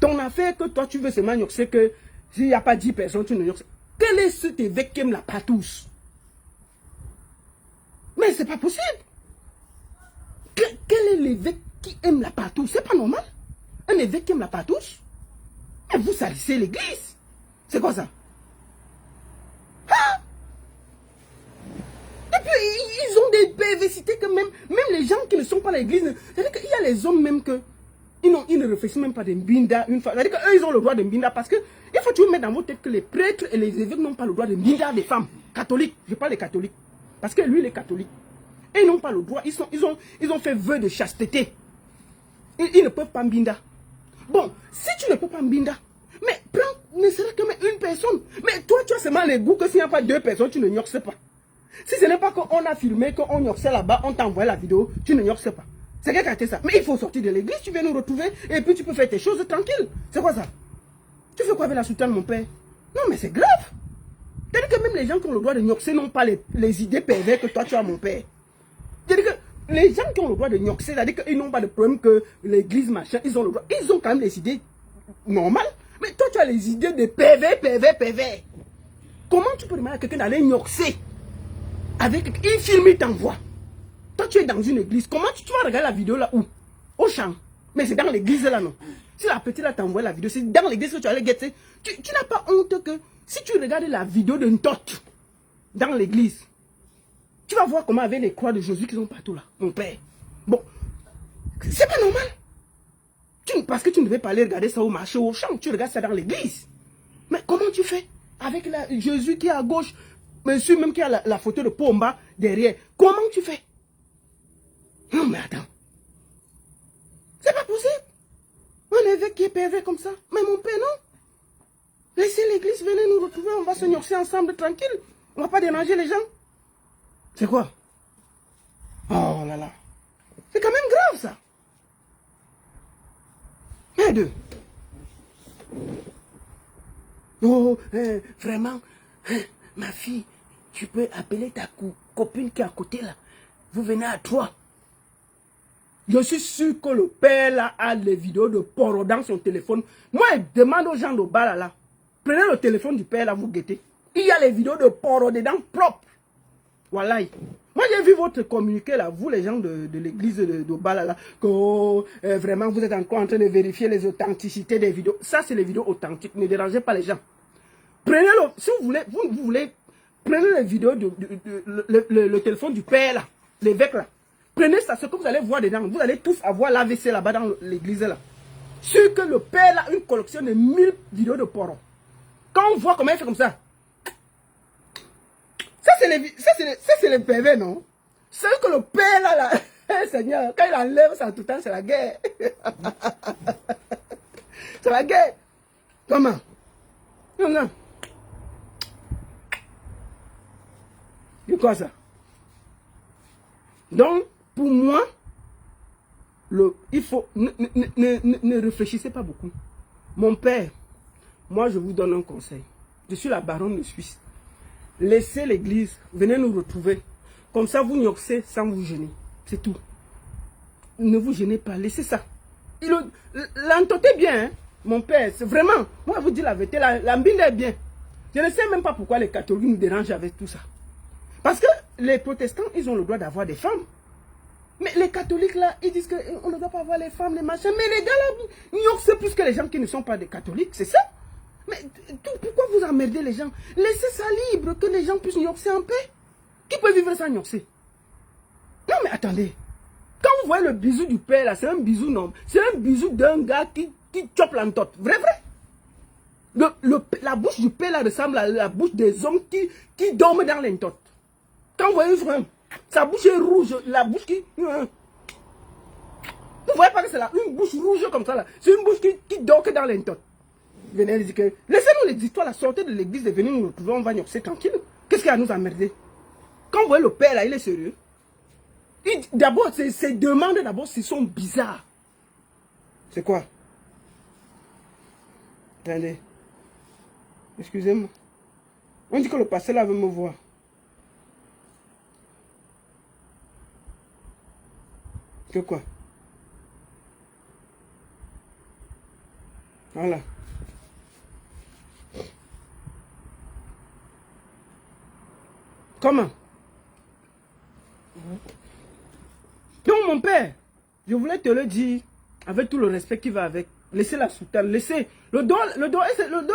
Ton affaire que toi, tu veux seulement gnoxer que s'il n'y a pas 10 personnes, tu ne gnoxes. Quel est cet évêque qui aime la patouche? Mais c'est pas possible. Quel est l'évêque qui aime la patouche? C'est pas normal. Un évêque qui aime la patouche? Mais vous salissez l'église. C'est quoi ça? Ah! Et puis, ils ont des perversités que même les gens qui ne sont pas à l'église. C'est-à-dire qu'il y a les hommes même que ils ne réfléchissent même pas de mbinda une fois. C'est-à-dire qu'eux, ils ont le droit de mbinda parce que il faut toujours mettre dans votre tête que les prêtres et les évêques n'ont pas le droit de mbinda des femmes catholiques. Je parle des catholiques. Parce que lui, il est catholique. Et ils n'ont pas le droit. Ils ont fait vœu de chasteté. Ils ne peuvent pas mbinda. Bon, si tu ne peux pas mbinda, mais prends ne serait-ce que une personne. Mais toi, tu as seulement les goûts que s'il n'y a pas 2 personnes, tu ne gnoxes pas. Si ce n'est pas qu'on a filmé, qu'on gnoxait là-bas, on t'a envoyé la vidéo, tu ne gnoxes pas. C'est quelqu'un qui a fait ça. Mais il faut sortir de l'église, tu viens nous retrouver et puis tu peux faire tes choses tranquilles. C'est quoi ça? Tu fais quoi avec la soutane, mon père? Non, mais c'est grave. C'est-à-dire que même les gens qui ont le droit de gnoxer n'ont pas les idées perverses que toi tu as, mon père. C'est-à-dire que les gens qui ont le droit de gnoxer, c'est-à-dire qu'ils n'ont pas de problème que l'église, machin, ils ont le droit. Ils ont quand même les idées normales. Mais toi, tu as les idées de pervers. Comment tu peux demander à quelqu'un d'aller gnoxer avec il filme, il t'envoie? Toi, tu es dans une église. Comment tu vas regarder la vidéo là où? Au champ. Mais c'est dans l'église là, non? Si la petite là t'envoie la vidéo, c'est dans l'église que tu vas aller guetter. Tu n'as pas honte que si tu regardes la vidéo d'une tote dans l'église, tu vas voir comment avec les croix de Jésus qui sont partout là, mon père. Bon, c'est pas normal. Parce que tu ne devais pas aller regarder ça au marché, au champ. Tu regardes ça dans l'église. Mais comment tu fais avec Jésus qui est à gauche, monsieur même qui a la photo de Pomba derrière? Comment tu fais? Non mais attends. C'est pas possible. Un évêque qui est pervers comme ça. Mais mon père, non. Laissez l'église, venez nous retrouver, on va se gnoxer ensemble tranquille. On va pas déranger les gens. C'est quoi? Oh là là. C'est quand même grave ça. Mais deux. Oh, vraiment, ma fille, tu peux appeler ta copine qui est à côté là. Vous venez à 3. Je suis sûr que le père là a les vidéos de porno dans son téléphone. Moi, je demande aux gens de bas là. Prenez le téléphone du père là, vous guettez. Il y a les vidéos de porno dedans propres. Voilà. Moi, j'ai vu votre communiqué là, vous les gens de l'église de Bala là, que vraiment vous êtes encore en train de vérifier les authenticités des vidéos. Ça, c'est les vidéos authentiques. Ne dérangez pas les gens. Prenez-le, si vous voulez, prenez les vidéos, le téléphone du père là, l'évêque là. Prenez ça, ce que vous allez voir dedans. Vous allez tous avoir l'AVC là-bas dans l'église là. Sûr que le père a une collection de 1000 vidéos de porno. Quand on voit comment il fait comme ça. Ça c'est les pervers, non? C'est que le père là, Seigneur. Quand il enlève ça tout le temps, c'est la guerre. C'est la guerre. Comment? Non, non. C'est quoi ça? Donc, pour moi, il faut... Ne réfléchissez pas beaucoup. Mon père, moi, je vous donne un conseil. Je suis la baronne de Suisse. Laissez l'église, venez nous retrouver. Comme ça, vous nioxez sans vous gêner. C'est tout. Ne vous gênez pas, laissez ça. L'entendez bien, hein? Mon père, c'est vraiment... Moi, je vous dis la vérité, la mbinde est bien. Je ne sais même pas pourquoi les catholiques nous dérangent avec tout ça. Parce que les protestants, ils ont le droit d'avoir des femmes. Mais les catholiques, là, ils disent qu'on ne doit pas avoir les femmes, les machins. Mais les gars, là, nioxent plus que les gens qui ne sont pas des catholiques, c'est ça? Mais pourquoi vous emmerdez les gens? Laissez ça libre, que les gens puissent nioxer en paix. Qui peut vivre sans nioxer? Non, mais attendez. Quand vous voyez le bisou du père, là, c'est un bisou, non. C'est un bisou d'un gars qui chope l'entote. Vrai, vrai. La bouche du père, là, ressemble à la bouche des hommes qui dorment dans l'entote. Quand vous voyez sa bouche est rouge, la bouche qui... Vous voyez pas que c'est une bouche rouge comme ça, là. C'est une bouche qui dort que dans l'entote. Venez dire que... Laissez-nous les histoires, la sortie de l'église et venez nous retrouver, on va nioxer tranquille. Qu'est-ce qu'il y a à nous emmerder? Quand vous voyez le père, là, il est sérieux. D'abord, ces demandes, d'abord, ce sont bizarres. C'est quoi? Attendez. Excusez-moi. On dit que le pasteur, là, veut me voir. Que quoi? Voilà. Comment? Donc mon père, je voulais te le dire, avec tout le respect qui va avec, laissez la soutane, laissez, le dos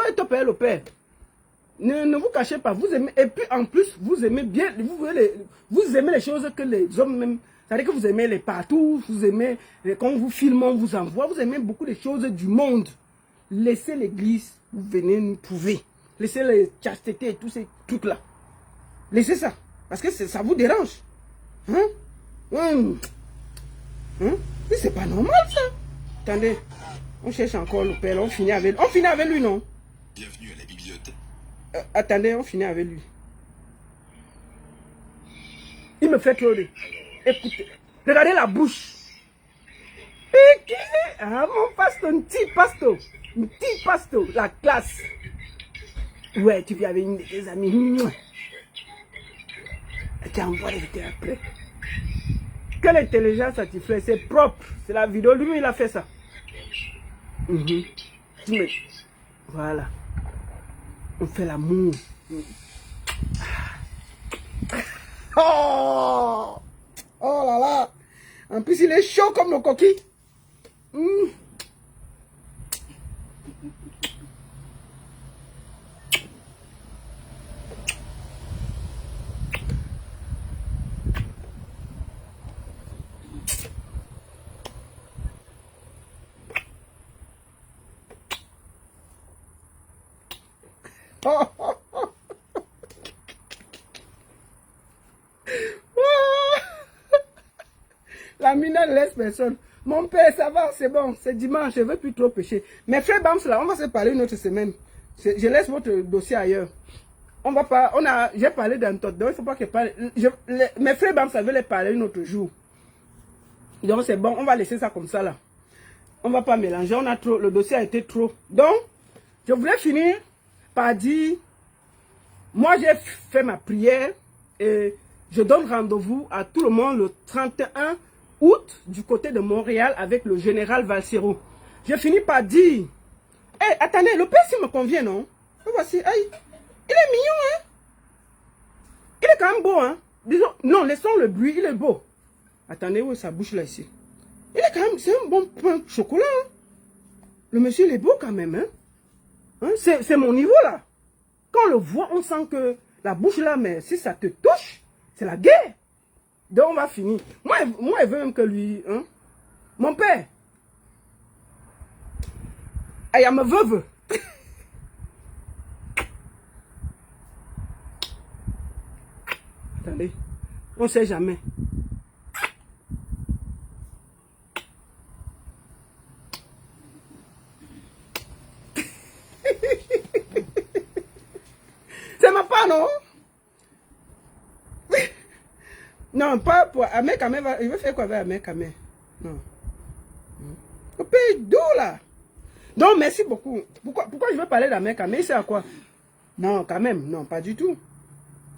est top, le père. Ne vous cachez pas, vous aimez, et puis en plus, vous aimez bien, vous aimez les choses que les hommes même, c'est-à-dire que vous aimez les partout, vous aimez, quand vous filmez, on vous envoie, vous aimez beaucoup de choses du monde. Laissez l'église, vous venez nous trouver. Laissez les chastetés et tous ces trucs-là. Laissez ça, parce que ça vous dérange. Hein? C'est pas normal ça. Attendez, on cherche encore le père, on finit avec lui, non? Bienvenue à la bibliothèque. Attendez, on finit avec lui. Il me fait trop rire. Écoutez, regardez la bouche. Ah mon pasteur, un petit pasteur, la classe. Ouais, tu viens avec une de tes amis. Tu envoies l'éviter après. Quelle intelligence ça te fait? C'est propre. C'est la vidéo. Lui, il a fait ça. Voilà. On fait l'amour. Oh! Oh là là! En plus, il est chaud comme le coquille. La mine ne laisse personne. Mon père, ça va, c'est bon, c'est dimanche, je ne veux plus trop pécher. Mais frère Bams, là, on va se parler une autre semaine. Je laisse votre dossier ailleurs. On va pas, j'ai parlé d'un tot, donc il ne faut pas que parle. Mes frères Bams, ça veut les parler un autre jour. Donc c'est bon, on va laisser ça comme ça là. On ne va pas mélanger, on a trop, le dossier a été trop. Donc, je voulais finir par dire, moi j'ai fait ma prière et je donne rendez-vous à tout le monde le 31 août du côté de Montréal avec le général Valsero. Je finis par dire, hey, attendez, le père me convient, non? Voici, hey, il est mignon, hein? Il est quand même beau, hein? Disons, non, laissons le bruit, il est beau. Attendez, où est sa bouche là, ici? Il est quand même, c'est un bon pain de chocolat, hein? Le monsieur, il est beau quand même, hein? C'est mon niveau, là. Quand on le voit, on sent que la bouche là, mais si ça te touche, c'est la guerre. Donc on va finir. Moi, je veux même que lui, hein? Mon père. I am a veuve. Attendez, on ne sait jamais. Non, pas pour Ahmed Kamé. Il veut faire quoi avec Ahmed Kamé? Non. Le pays d'où là? Donc, merci beaucoup. Pourquoi je veux parler d'Ahmed Kamé? C'est à quoi? Non, quand même. Non, pas du tout.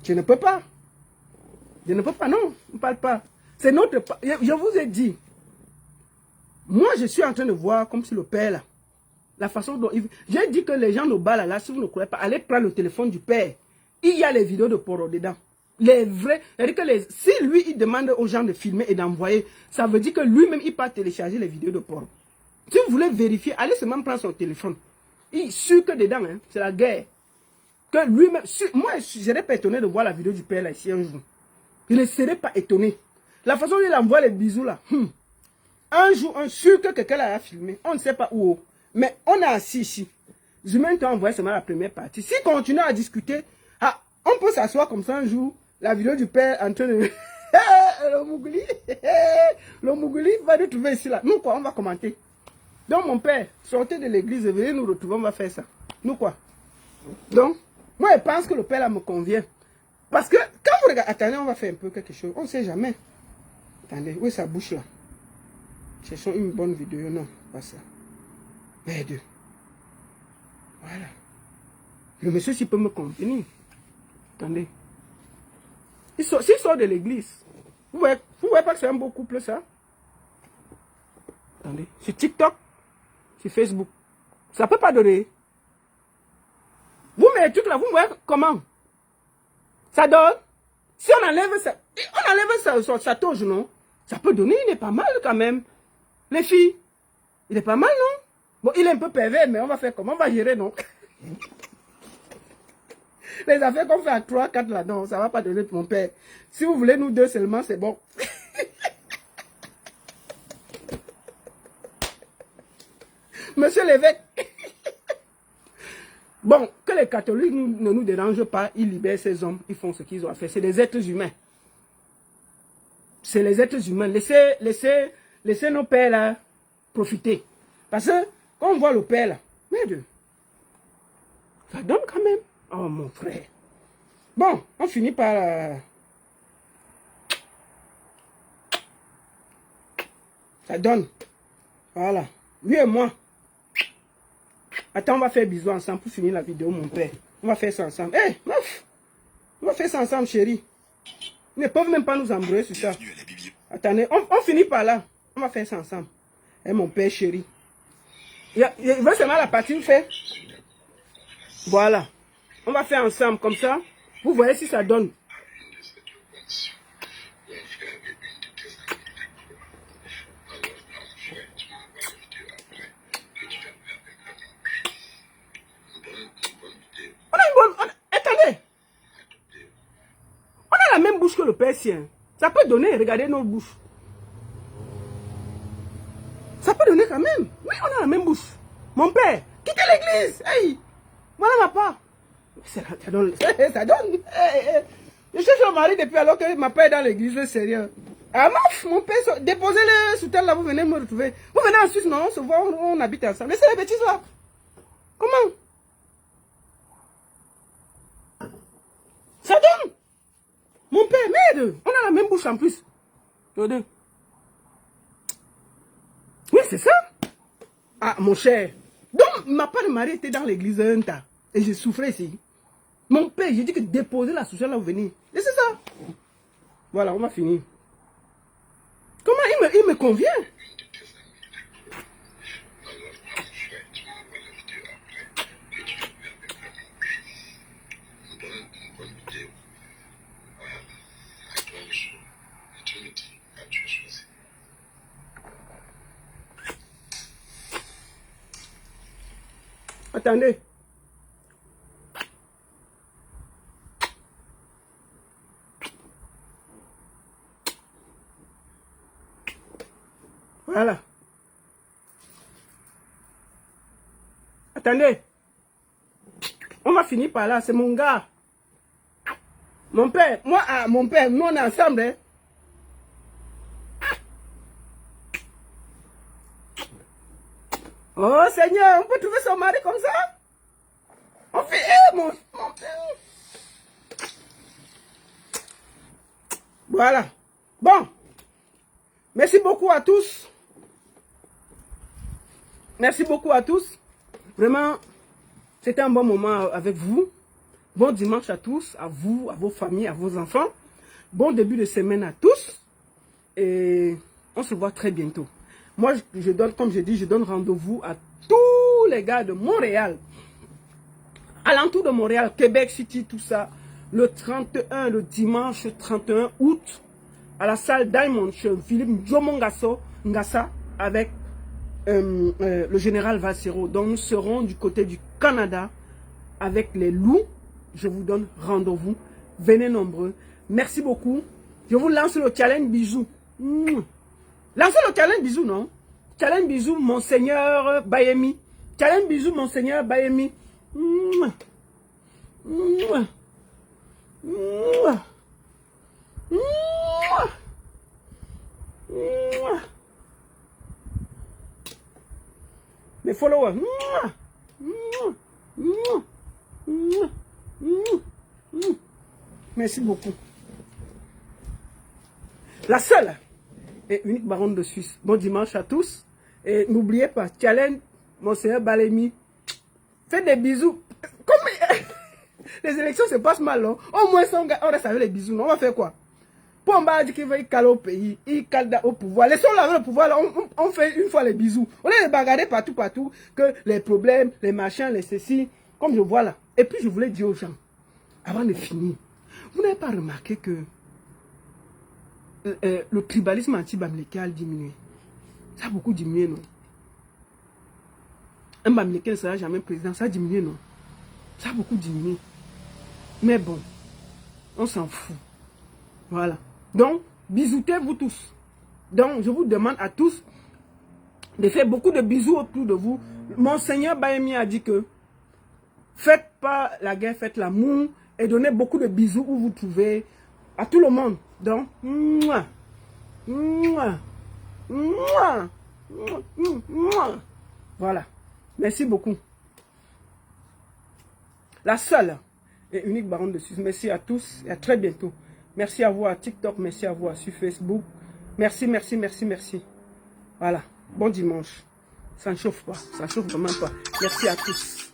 Je ne peux pas. Je ne peux pas, non. On ne parle pas. C'est notre... Je vous ai dit. Moi, je suis en train de voir comme si le père, là, la façon dont... J'ai dit que les gens au bas, là, si vous ne croyez pas, allez prendre le téléphone du père. Il y a les vidéos de porno dedans. Les vrais... C'est-à-dire que si lui, il demande aux gens de filmer et d'envoyer, ça veut dire que lui-même, il peut télécharger les vidéos de porno. Si vous voulez vérifier, allez seulement prendre son téléphone. Il suit que dedans, hein, c'est la guerre. Que lui-même... Moi, je ne serais pas étonné de voir la vidéo du père, là, ici, un jour. Je ne serais pas étonné. La façon dont il envoie les bisous, là... Un jour, on sûr que quelqu'un l'a filmé. On ne sait pas où. Mais on est assis ici. Zumain t'a envoyé seulement la première partie. S'il continue à discuter, on peut s'asseoir comme ça un jour. La vidéo du père en train de... le Mougouli va nous trouver ici là. Nous quoi, on va commenter. Donc mon père, sortez de l'église et venez nous retrouver, on va faire ça. Nous quoi. Donc, moi je pense que le père là me convient. Parce que quand vous regardez... Attendez, on va faire un peu quelque chose. On ne sait jamais. Attendez, où est sa bouche là? Cherchons une bonne vidéo. Non, pas ça. Mais deux. Voilà. Le monsieur, s'il peut me convenir. Attendez. S'il sort de l'église. Vous voyez pas que c'est un beau couple, ça? Attendez. Sur TikTok. Sur Facebook. Ça peut pas donner. Vous mettez le truc là, vous voyez comment? Ça donne. Si on enlève sa toge, non? Ça peut donner, il est pas mal quand même. Les filles, il est pas mal, non? Bon, il est un peu pervers, mais on va faire comment? On va gérer, non? Les affaires qu'on fait à 3, 4 là, non, ça va pas donner pour mon père. Si vous voulez nous deux seulement, c'est bon. Monsieur l'évêque. Bon, que les catholiques ne nous dérangent pas, ils libèrent ces hommes, ils font ce qu'ils ont à faire. C'est des êtres humains. C'est les êtres humains. Laissez nos pères là profiter. Parce que quand on voit le père là, merde, ça donne quand même. Oh mon frère. Bon, on finit par... ça donne. Voilà. Lui et moi. Attends, on va faire bisous ensemble pour finir la vidéo, mon père. On va faire ça ensemble. Hé, meuf, on va faire ça ensemble, chérie. Ils ne peuvent même pas nous embrouiller sur ça. Attendez, on finit par là. On va faire ça ensemble. Et mon père chéri. Il veut seulement la partie, il fait. Voilà. On va faire ensemble comme ça. Vous voyez si ça donne. On a une bonne... Attendez. On a la même bouche que le père sien. Ça peut donner, regardez nos bouches. Ça peut donner quand même. Oui, on a la même bouche. Mon père, quittez l'église. Hey, voilà ma part. Ça donne. Ça donne. Je cherche un mari depuis alors que ma père est dans l'église, sérieux. Ah mon père, déposez-le sous terre là, vous venez me retrouver. Vous venez en Suisse, non? On se voit, on habite ensemble. Laissez les bêtises là. Comment? Ça donne. Mon père, merde. On a la même bouche en plus. Regardez. Oui, c'est ça. Ah, mon cher. Donc, ma part de mari était dans l'église un temps. Et je souffrais ici. Mon père, j'ai dit que déposer la souciance là, vous venez. Laissez ça. Voilà, on va finir. Comment il me convient? Attendez. Voilà. Attendez. On va finir par là. C'est mon gars. Mon père. Moi, mon père. Nous, on est ensemble. Hein. Oh Seigneur, on peut trouver son mari comme ça? On fait, mon père. Voilà. Bon. Merci beaucoup à tous. Merci beaucoup à tous. Vraiment, c'était un bon moment avec vous. Bon dimanche à tous, à vous, à vos familles, à vos enfants. Bon début de semaine à tous. Et on se voit très bientôt. Moi, je donne, comme je dis, je donne rendez-vous à tous les gars de Montréal. Alentour de Montréal, Québec City, tout ça. Le 31, le dimanche 31 août, à la salle Diamond, chez Philippe Jomongasso Ngassa, avec le général Valsero. Donc nous serons du côté du Canada avec les loups. Je vous donne rendez-vous. Venez nombreux. Merci beaucoup. Je vous lance le challenge bisous. Lancez le challenge bisous, non? Challenge bisous, Monseigneur Bayemi. Challenge bisous, Monseigneur Bayemi. Mes followers. Merci beaucoup. La seule et unique baronne de Suisse. Bon dimanche à tous. Et n'oubliez pas, challenge, Monseigneur Bayemi. Faites des bisous. Comme les élections se passent mal, non? Au moins, on reste avec les bisous. Non? On va faire quoi? Pomba dit qu'il va y caler au pays, il cale au pouvoir. Laissons-le avec le pouvoir, là, on fait une fois les bisous. On est bagarrer partout, que les problèmes, les machins, les ceci, comme je vois là. Et puis je voulais dire aux gens, avant de finir, vous n'avez pas remarqué que le tribalisme anti-bamileke a diminué? Ça a beaucoup diminué, non? Un bamileke ne sera jamais président, ça a diminué, non? Ça a beaucoup diminué. Mais bon, on s'en fout. Voilà. Donc, bisoutez-vous tous. Donc, je vous demande à tous de faire beaucoup de bisous autour de vous. Monseigneur Bayemi a dit que faites pas la guerre, faites l'amour et donnez beaucoup de bisous où vous trouvez à tout le monde. Donc, mouah, mouah, mouah, mouah, mouah. Voilà. Merci beaucoup. La seule et unique baronne de Suisse. Merci à tous et à très bientôt. Merci à vous à TikTok, merci à vous sur Facebook. Merci, merci, merci, merci. Voilà. Bon dimanche. Ça ne chauffe pas. Ça ne chauffe vraiment pas. Merci à tous.